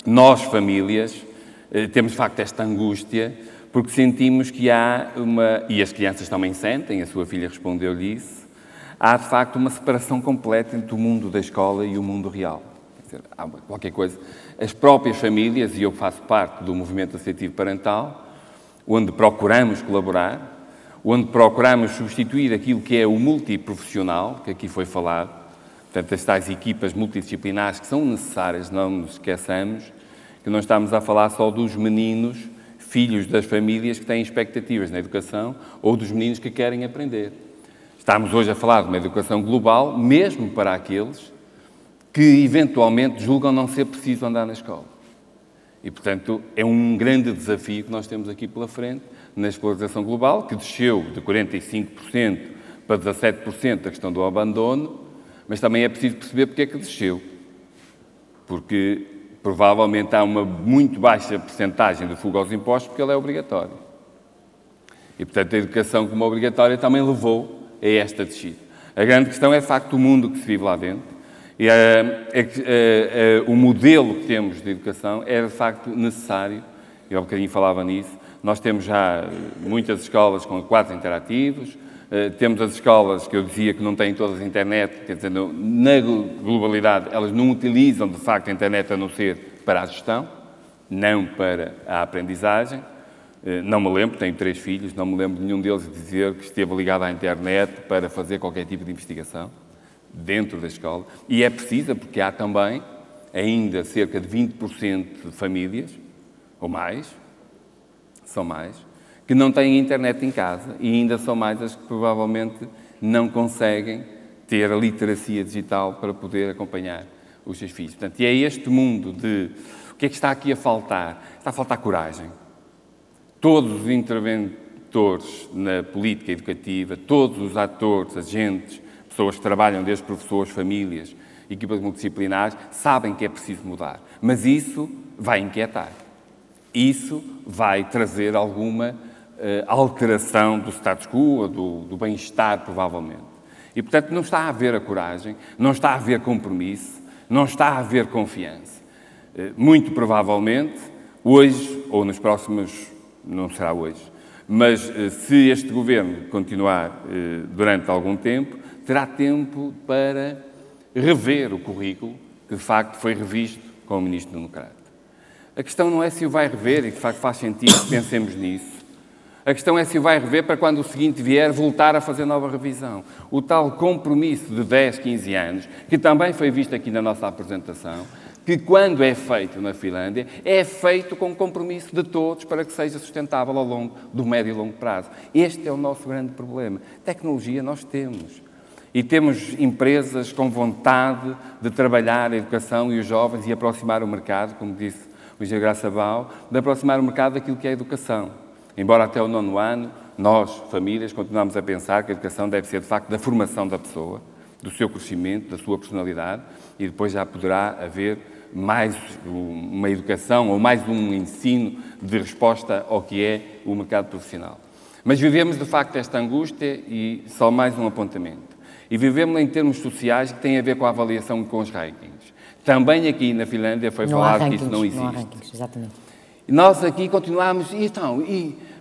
nós, famílias, temos de facto esta angústia, porque sentimos que há e as crianças também sentem, a sua filha respondeu-lhe isso, há de facto uma separação completa entre o mundo da escola e o mundo real. Quer dizer, há qualquer coisa. As próprias famílias, e eu faço parte do movimento associativo parental, onde procuramos colaborar, onde procuramos substituir aquilo que é o multiprofissional, que aqui foi falado, portanto, as tais equipas multidisciplinares que são necessárias, não nos esqueçamos, que não estamos a falar só dos meninos, filhos das famílias que têm expectativas na educação, ou dos meninos que querem aprender. Estamos hoje a falar de uma educação global, mesmo para aqueles que eventualmente julgam não ser preciso andar na escola. E, portanto, é um grande desafio que nós temos aqui pela frente, na escolarização global, que desceu de 45% para 17% a questão do abandono, mas também é preciso perceber porque é que desceu. Porque, provavelmente, há uma muito baixa percentagem de fuga aos impostos, porque ela é obrigatória. E, portanto, a educação como obrigatória também levou a esta descida. A grande questão é, de facto, o mundo que se vive lá dentro. E o modelo que temos de educação é, de facto, necessário. Eu há bocadinho falava nisso. Nós temos já muitas escolas com quadros interativos, temos as escolas que eu dizia que não têm todas a internet, quer dizer, na globalidade, elas não utilizam, de facto, a internet a não ser para a gestão, não para a aprendizagem. Não me lembro, tenho 3 filhos, não me lembro de nenhum deles dizer que esteve ligado à internet para fazer qualquer tipo de investigação dentro da escola, e é precisa porque há também ainda cerca de 20% de famílias, ou mais, são mais, que não têm internet em casa e ainda são mais as que provavelmente não conseguem ter a literacia digital para poder acompanhar os seus filhos. Portanto, e é este mundo de o que é que está aqui a faltar? Está a faltar coragem. Todos os interventores na política educativa, todos os atores, agentes, pessoas que trabalham, desde professores, famílias, equipas multidisciplinares, sabem que é preciso mudar. Mas isso vai inquietar. Isso vai trazer alguma alteração do status quo, do bem-estar, provavelmente. E, portanto, não está a haver a coragem, não está a haver compromisso, não está a haver confiança. Muito provavelmente, hoje, ou nos próximos, não será hoje, mas se este governo continuar durante algum tempo, terá tempo para rever o currículo, que de facto foi revisto com o Ministro Nuno Crato. A questão não é se o vai rever, e de facto faz sentido que pensemos nisso. A questão é se o vai rever para quando o seguinte vier, voltar a fazer nova revisão. O tal compromisso de 10, 15 anos, que também foi visto aqui na nossa apresentação, que quando é feito na Finlândia, é feito com compromisso de todos para que seja sustentável ao longo do médio e longo prazo. Este é o nosso grande problema. Tecnologia nós temos. E temos empresas com vontade de trabalhar a educação e os jovens e aproximar o mercado, como disse o Engenheiro Graça Bal, de aproximar o mercado daquilo que é a educação. Embora até o 9º ano, nós, famílias, continuamos a pensar que a educação deve ser, de facto, da formação da pessoa, do seu crescimento, da sua personalidade, e depois já poderá haver mais uma educação ou mais um ensino de resposta ao que é o mercado profissional. Mas vivemos, de facto, esta angústia e só mais um apontamento. E vivemos em termos sociais que têm a ver com a avaliação e com os rankings. Também aqui na Finlândia foi falado que isso não existe. Não há rankings, exatamente. Nós aqui continuamos,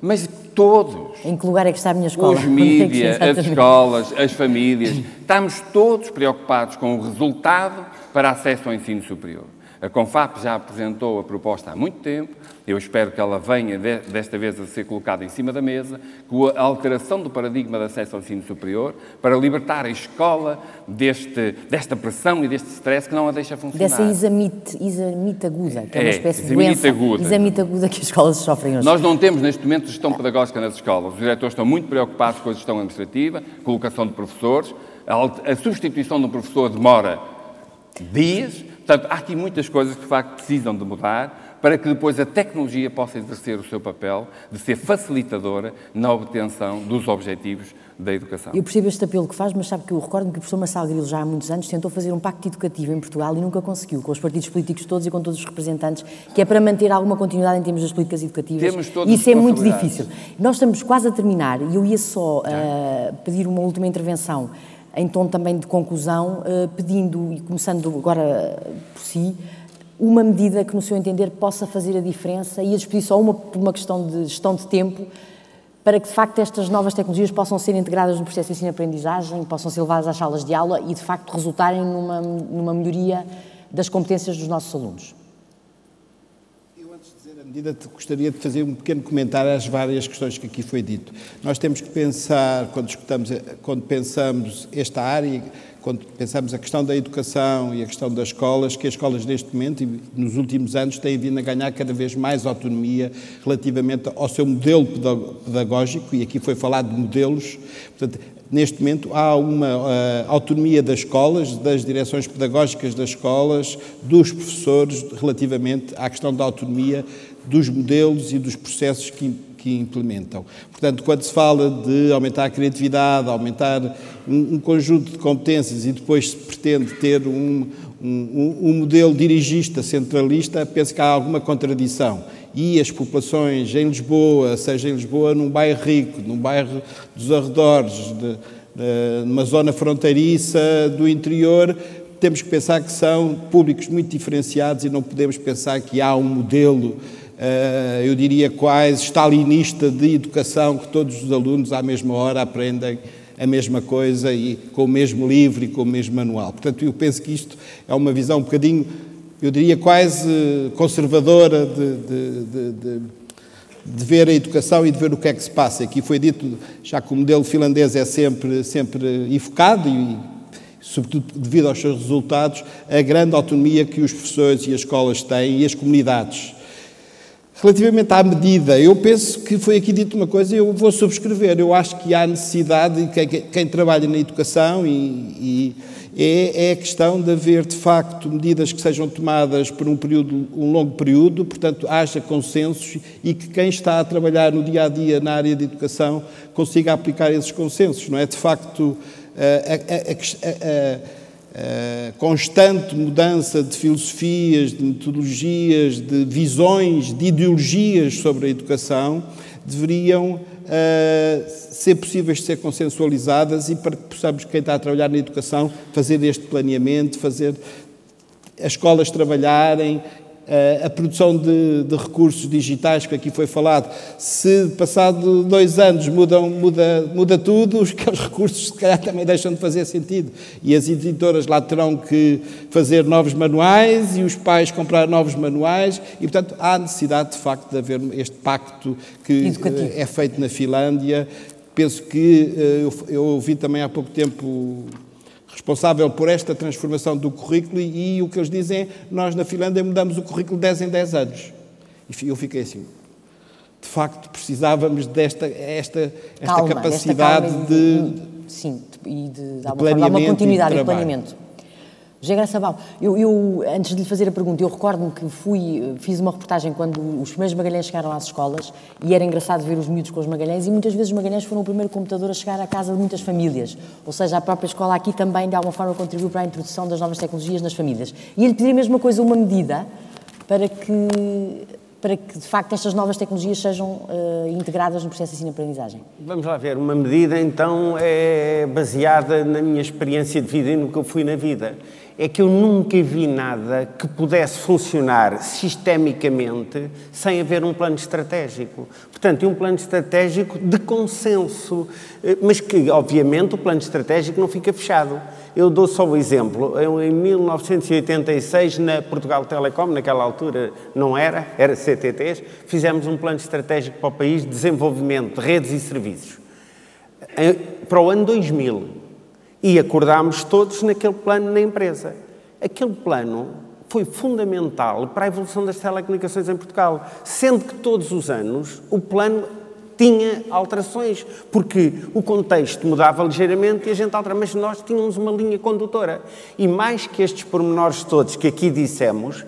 mas todos. Em que lugar é que está a minha escola? Os mídias, as escolas, as famílias, estamos todos preocupados com o resultado para acesso ao ensino superior. A Confap já apresentou a proposta há muito tempo, eu espero que ela venha desta vez a ser colocada em cima da mesa, com a alteração do paradigma de acesso ao ensino superior, para libertar a escola desta pressão e deste stress que não a deixa funcionar. Dessa examite aguda, que é uma espécie de doença. Examite aguda que as escolas sofrem hoje. Nós não temos neste momento gestão pedagógica nas escolas. Os diretores estão muito preocupados com a gestão administrativa, colocação de professores, a substituição de um professor demora dias. Portanto, há aqui muitas coisas que, de facto, precisam de mudar para que depois a tecnologia possa exercer o seu papel de ser facilitadora na obtenção dos objetivos da educação. Eu percebo este apelo que faz, mas sabe que eu recordo-me que o professor Marçal Grilo já há muitos anos tentou fazer um pacto educativo em Portugal e nunca conseguiu, com os partidos políticos todos e com todos os representantes, que é para manter alguma continuidade em termos das políticas educativas. Temos todas e isso é muito difícil. Nós estamos quase a terminar e eu ia só pedir uma última intervenção em tom também de conclusão, pedindo, e começando agora por si, uma medida que, no seu entender, possa fazer a diferença e a discutir só por uma questão de gestão de tempo, para que, de facto, estas novas tecnologias possam ser integradas no processo de ensino-aprendizagem, possam ser levadas às salas de aula e, de facto, resultarem numa melhoria das competências dos nossos alunos. Gostaria de fazer um pequeno comentário às várias questões que aqui foi dito. Nós temos que pensar, quando pensamos esta área, quando pensamos a questão da educação e a questão das escolas, que as escolas neste momento e nos últimos anos têm vindo a ganhar cada vez mais autonomia relativamente ao seu modelo pedagógico, e aqui foi falado de modelos. Portanto, neste momento há uma autonomia das escolas, das direções pedagógicas das escolas, dos professores, relativamente à questão da autonomia dos modelos e dos processos que implementam. Portanto, quando se fala de aumentar a criatividade, aumentar um conjunto de competências e depois se pretende ter um modelo dirigista, centralista, penso que há alguma contradição. E as populações em Lisboa, seja em Lisboa num bairro rico, num bairro dos arredores, numa zona fronteiriça do interior, temos que pensar que são públicos muito diferenciados e não podemos pensar que há um modelo, eu diria quase stalinista, de educação, que todos os alunos à mesma hora aprendem a mesma coisa e com o mesmo livro e com o mesmo manual. Portanto, eu penso que isto é uma visão um bocadinho, eu diria quase conservadora de ver a educação e de ver o que é que se passa. Aqui foi dito, já que o modelo finlandês é sempre enfocado e sobretudo devido aos seus resultados, a grande autonomia que os professores e as escolas têm e as comunidades. Relativamente à medida, eu penso que foi aqui dito uma coisa e eu vou subscrever. Eu acho que há necessidade, quem trabalha na educação, é a questão de haver, de facto, medidas que sejam tomadas por um longo período, portanto, haja consensos e que quem está a trabalhar no dia-a-dia na área de educação consiga aplicar esses consensos, não é? De facto, a constante mudança de filosofias, de metodologias, de visões, de ideologias sobre a educação deveriam ser possíveis de ser consensualizadas e para que possamos, quem está a trabalhar na educação, fazer este planeamento, fazer as escolas trabalharem, a produção de recursos digitais, que aqui foi falado. Se passado 2 anos muda tudo, os recursos se calhar também deixam de fazer sentido. E as editoras lá terão que fazer novos manuais e os pais comprar novos manuais e, portanto, há necessidade, de facto, de haver este pacto que é feito na Finlândia. Penso que eu ouvi também há pouco tempo responsável por esta transformação do currículo e o que eles dizem é, nós na Finlândia mudamos o currículo 10 em 10 anos. E eu fiquei assim, de facto precisávamos desta capacidade de uma continuidade e planeamento. José Graça Sabal, eu, antes de lhe fazer a pergunta, eu recordo-me que fiz uma reportagem quando os primeiros Magalhães chegaram às escolas e era engraçado ver os miúdos com os Magalhães e muitas vezes os Magalhães foram o primeiro computador a chegar à casa de muitas famílias. Ou seja, a própria escola aqui também, de alguma forma, contribuiu para a introdução das novas tecnologias nas famílias. E ele pediu a mesma coisa, uma medida para que, de facto, estas novas tecnologias sejam integradas no processo de ensino-aprendizagem. Vamos lá ver. Uma medida, então, é baseada na minha experiência de vida e no que eu fui na vida. É que eu nunca vi nada que pudesse funcionar sistemicamente sem haver um plano estratégico. Portanto, um plano estratégico de consenso, mas que, obviamente, o plano estratégico não fica fechado. Eu dou só o exemplo. Em 1986, na Portugal Telecom, naquela altura não era CTTs, fizemos um plano estratégico para o país de desenvolvimento de redes e serviços. Para o ano 2000. E acordámos todos naquele plano na empresa. Aquele plano foi fundamental para a evolução das telecomunicações em Portugal, sendo que todos os anos o plano tinha alterações, porque o contexto mudava ligeiramente e a gente alterava, mas nós tínhamos uma linha condutora. E mais que estes pormenores todos que aqui dissemos,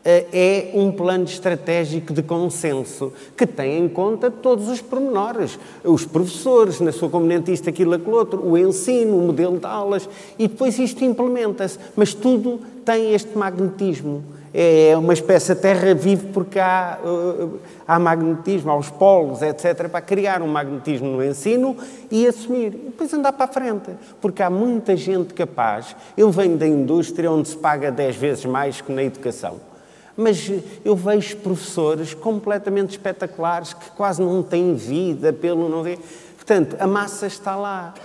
é um plano estratégico de consenso que tem em conta todos os pormenores, os professores, na sua componente isto, aquilo, aquilo outro, o ensino, o modelo de aulas, e depois isto implementa-se, mas tudo tem este magnetismo. É uma espécie de terra vive porque há magnetismo, há os polos, etc., para criar um magnetismo no ensino e assumir. E depois andar para a frente, porque há muita gente capaz. Eu venho da indústria onde se paga 10 vezes mais que na educação. Mas eu vejo professores completamente espetaculares que quase não têm vida, Portanto, a massa está lá.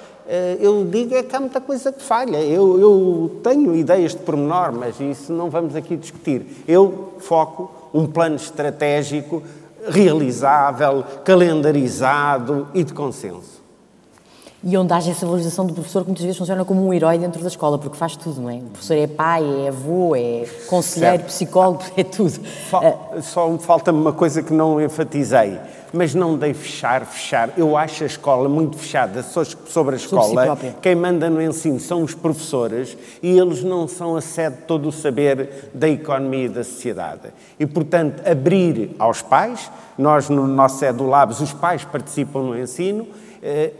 Eu digo é que há muita coisa que falha. Eu tenho ideias de pormenor, mas isso não vamos aqui discutir. Eu foco um plano estratégico realizável, calendarizado e de consenso. E onde haja essa valorização do professor que muitas vezes funciona como um herói dentro da escola, porque faz tudo, não é? O professor é pai, é avô, é conselheiro, psicólogo, é tudo. Só falta-me uma coisa que não enfatizei, mas não dei fechar. Eu acho a escola muito fechada sobre a escola. Quem manda no ensino são os professores e eles não são a sede de todo o saber da economia e da sociedade. E, portanto, abrir aos pais, nós no nosso EduLabs, os pais participam no ensino,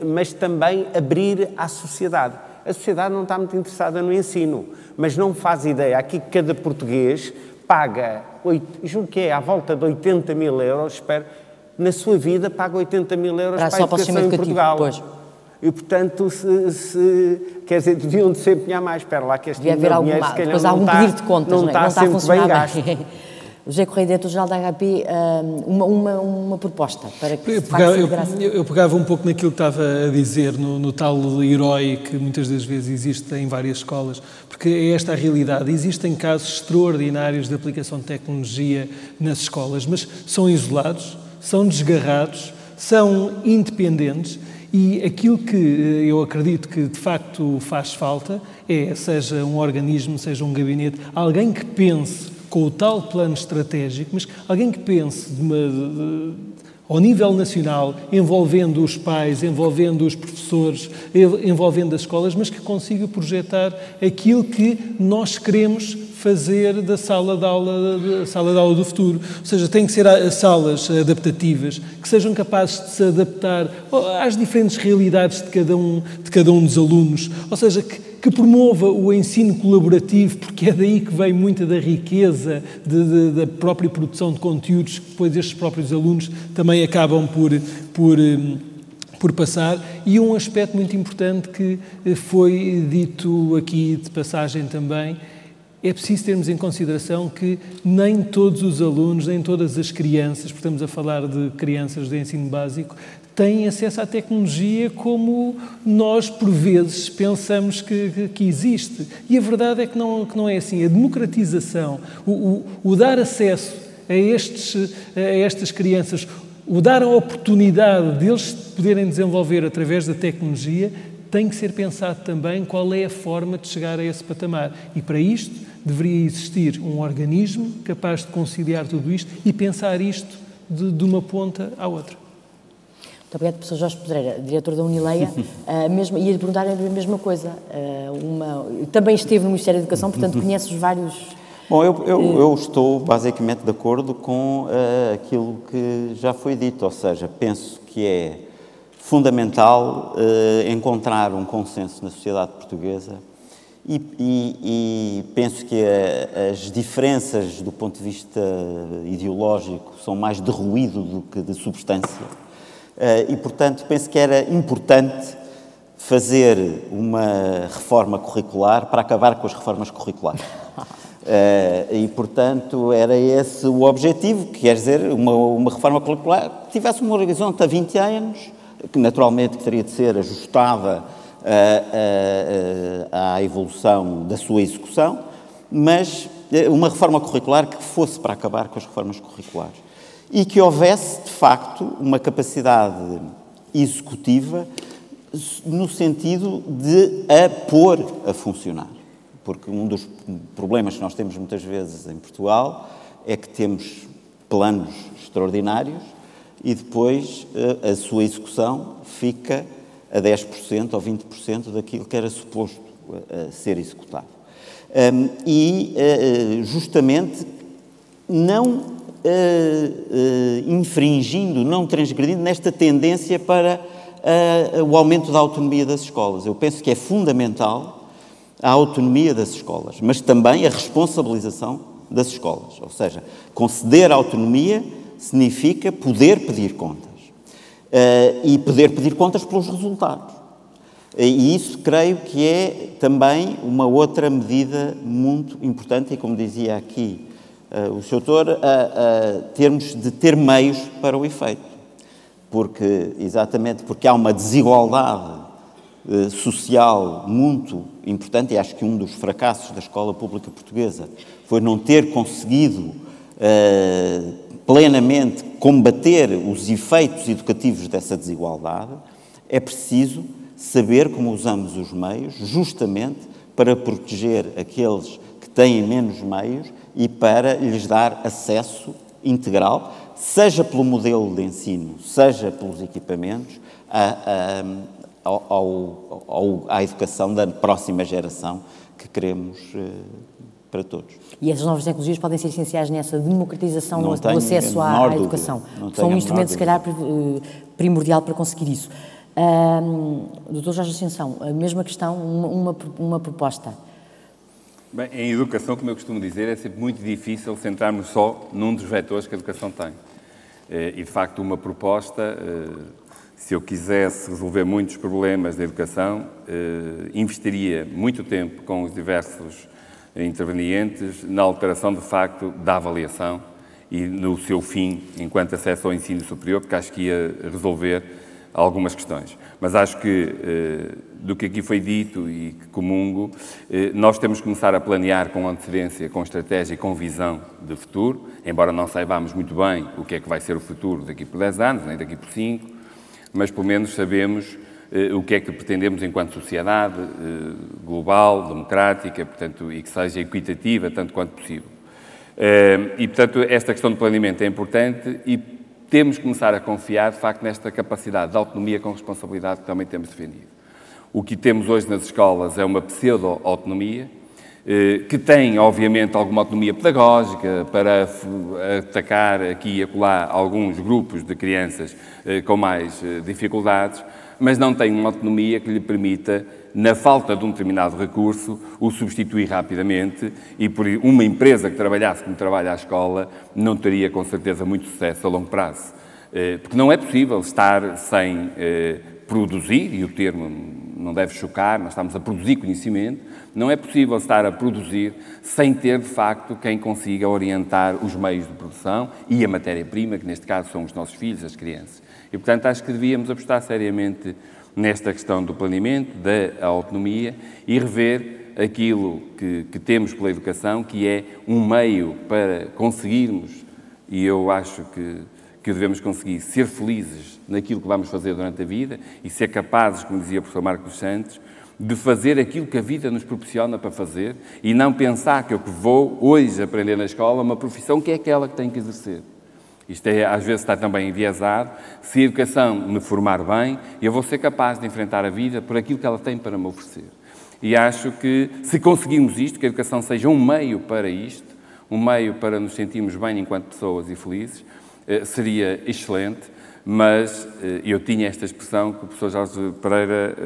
mas também abrir à sociedade. A sociedade não está muito interessada no ensino, mas não faz ideia. Aqui cada português paga, julgo que é à volta de 80 mil euros, espero, na sua vida paga 80 mil euros para a educação em Portugal. Pois. E, portanto, quer dizer, deviam de se empenhar mais. Espera lá que este dinheiro, se calhar, não pedir de contas, não está sempre bem gasto. José Correia, diretor-geral da HP, uma proposta para que eu pegava um pouco naquilo que estava a dizer, no tal herói que muitas das vezes existe em várias escolas, porque é esta a realidade. Existem casos extraordinários de aplicação de tecnologia nas escolas, mas são isolados, são desgarrados, são independentes e aquilo que eu acredito que de facto faz falta é, seja um organismo, seja um gabinete, alguém que pense com o tal plano estratégico, mas alguém que pense ao nível nacional, envolvendo os pais, envolvendo os professores, envolvendo as escolas, mas que consiga projetar aquilo que nós queremos fazer da sala de aula do futuro. Ou seja, tem que ser salas adaptativas, que sejam capazes de se adaptar às diferentes realidades de cada um dos alunos. Ou seja, que promova o ensino colaborativo, porque é daí que vem muita da riqueza da própria produção de conteúdos, que depois estes próprios alunos também acabam por passar. E um aspecto muito importante que foi dito aqui de passagem também, é preciso termos em consideração que nem todos os alunos, nem todas as crianças, porque estamos a falar de crianças de ensino básico, têm acesso à tecnologia como nós, por vezes, pensamos que existe. E a verdade é que não é assim. A democratização, o dar acesso a estas crianças, o dar a oportunidade deles poderem desenvolver através da tecnologia, tem que ser pensado também qual é a forma de chegar a esse patamar. E para isto deveria existir um organismo capaz de conciliar tudo isto e pensar isto de uma ponta à outra. Muito obrigado, professor Jorge Pedreira, diretor da Unileia. Ia perguntar a mesma coisa. Também esteve no Ministério da Educação, portanto conhece os vários... Bom, eu estou basicamente de acordo com aquilo que já foi dito, ou seja, penso que é fundamental encontrar um consenso na sociedade portuguesa e penso que as diferenças do ponto de vista ideológico são mais de ruído do que de substância. E, portanto, penso que era importante fazer uma reforma curricular para acabar com as reformas curriculares. E, portanto, era esse o objetivo, que quer dizer, uma reforma curricular que tivesse um horizonte a 20 anos, que naturalmente teria de ser ajustada à evolução da sua execução, mas uma reforma curricular que fosse para acabar com as reformas curriculares. E que houvesse, de facto, uma capacidade executiva no sentido de a pôr a funcionar. Porque um dos problemas que nós temos muitas vezes em Portugal é que temos planos extraordinários e depois a sua execução fica a 10% ou 20% daquilo que era suposto ser executado. Justamente não infringindo, não transgredindo nesta tendência para o aumento da autonomia das escolas. Eu penso que é fundamental a autonomia das escolas, mas também a responsabilização das escolas. Ou seja, conceder autonomia significa poder pedir contas. E poder pedir contas pelos resultados. E isso creio que é também uma outra medida muito importante e, como dizia aqui o Sr. Doutor, termos de ter meios para o efeito. Exatamente porque há uma desigualdade social muito importante, e acho que um dos fracassos da escola pública portuguesa foi não ter conseguido plenamente combater os efeitos educativos dessa desigualdade. É preciso saber como usamos os meios justamente para proteger aqueles que têm menos meios e para lhes dar acesso integral, seja pelo modelo de ensino, seja pelos equipamentos, à educação da próxima geração que queremos para todos. E essas novas tecnologias podem ser essenciais nessa democratização do acesso à educação. São um instrumento, se calhar, primordial para conseguir isso. Dr. Jorge Ascensão, a mesma questão, uma proposta. Bem, em educação, como eu costumo dizer, é sempre muito difícil centrarmos só num dos vetores que a educação tem. E, de facto, uma proposta, se eu quisesse resolver muitos problemas da educação, investiria muito tempo com os diversos intervenientes na alteração, de facto, da avaliação e no seu fim, enquanto acesso ao ensino superior, porque acho que ia resolver algumas questões. Mas acho que, do que aqui foi dito e que comungo, nós temos que começar a planear com antecedência, com estratégia e com visão de futuro, embora não saibamos muito bem o que é que vai ser o futuro daqui por 10 anos, nem daqui por 5, mas pelo menos sabemos o que é que pretendemos enquanto sociedade global, democrática, portanto, e que seja equitativa tanto quanto possível. E, portanto, esta questão do planeamento é importante e temos que começar a confiar, de facto, nesta capacidade de autonomia com responsabilidade que também temos defendido. O que temos hoje nas escolas é uma pseudo-autonomia, que tem, obviamente, alguma autonomia pedagógica para atacar aqui e acolá alguns grupos de crianças com mais dificuldades, mas não tem uma autonomia que lhe permita, na falta de um determinado recurso, o substituir rapidamente e por uma empresa que trabalhasse como trabalha a escola não teria, com certeza, muito sucesso a longo prazo. Porque não é possível estar sem produzir, e o termo não deve chocar, nós estamos a produzir conhecimento, não é possível estar a produzir sem ter, de facto, quem consiga orientar os meios de produção e a matéria-prima, que neste caso são os nossos filhos, as crianças. E, portanto, acho que devíamos apostar seriamente nesta questão do planeamento, da autonomia e rever aquilo que temos pela educação, que é um meio para conseguirmos, e eu acho que devemos conseguir ser felizes naquilo que vamos fazer durante a vida e ser capazes, como dizia o professor Marcos Santos, de fazer aquilo que a vida nos proporciona para fazer e não pensar que eu que vou hoje aprender na escola uma profissão que é aquela que tenho que exercer. Isto às vezes está também enviesado. Se a educação me formar bem, eu vou ser capaz de enfrentar a vida por aquilo que ela tem para me oferecer. E acho que se conseguirmos isto, que a educação seja um meio para isto, um meio para nos sentirmos bem enquanto pessoas e felizes, seria excelente, mas eu tinha esta expressão que o professor Jorge Pereira,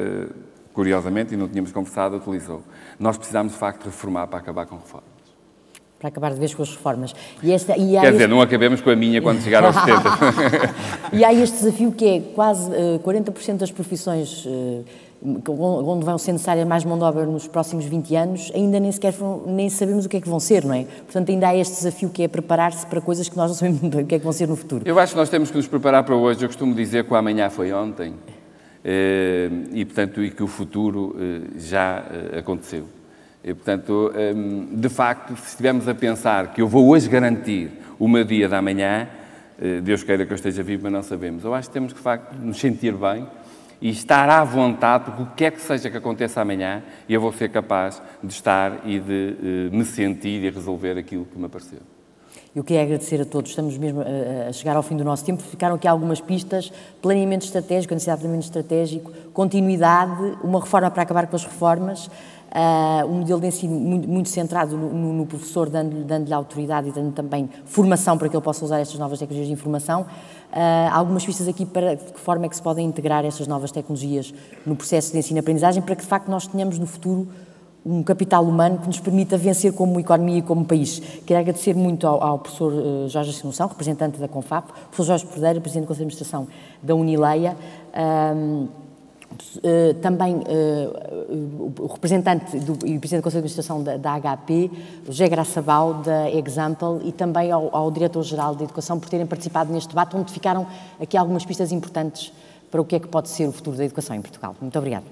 curiosamente, e não tínhamos conversado, utilizou. Nós precisamos, de facto, reformar para acabar com reformas. Para acabar de vez com as reformas. Quer dizer, não acabemos com a minha quando chegar aos 70. E há este desafio que é quase 40% das profissões onde vão ser necessária mais mão de obra nos próximos 20 anos, ainda nem sabemos o que é que vão ser, não é? Portanto, ainda há este desafio que é preparar-se para coisas que nós não sabemos o que é que vão ser no futuro. Eu acho que nós temos que nos preparar para hoje. Eu costumo dizer que o amanhã foi ontem e, portanto, e que o futuro já aconteceu. E, portanto, de facto, se estivermos a pensar que eu vou hoje garantir o meu dia da manhã, Deus queira que eu esteja vivo, mas não sabemos. Eu acho que temos que, de facto, nos sentir bem e estar à vontade, porque o que é que seja que aconteça amanhã, eu vou ser capaz de estar e de me sentir e resolver aquilo que me apareceu. Eu queria agradecer a todos, estamos mesmo a chegar ao fim do nosso tempo, ficaram aqui algumas pistas: planeamento estratégico, a necessidade de planeamento estratégico, continuidade, uma reforma para acabar com as reformas, um modelo de ensino muito centrado no professor, dando-lhe autoridade e dando também formação para que ele possa usar estas novas tecnologias de informação. Algumas pistas aqui para de que forma é que se podem integrar estas novas tecnologias no processo de ensino-aprendizagem para que, de facto, nós tenhamos no futuro um capital humano que nos permita vencer como economia e como país. Quero agradecer muito ao professor Jorge Assunção, representante da CONFAP, professor Jorge Perdeira, presidente do Conselho de Administração da Unileia, também o representante e presidente do Conselho de Administração da HP, José Graçabal, da Example, e também ao Diretor-Geral de Educação por terem participado neste debate, onde ficaram aqui algumas pistas importantes para o que é que pode ser o futuro da educação em Portugal. Muito obrigada.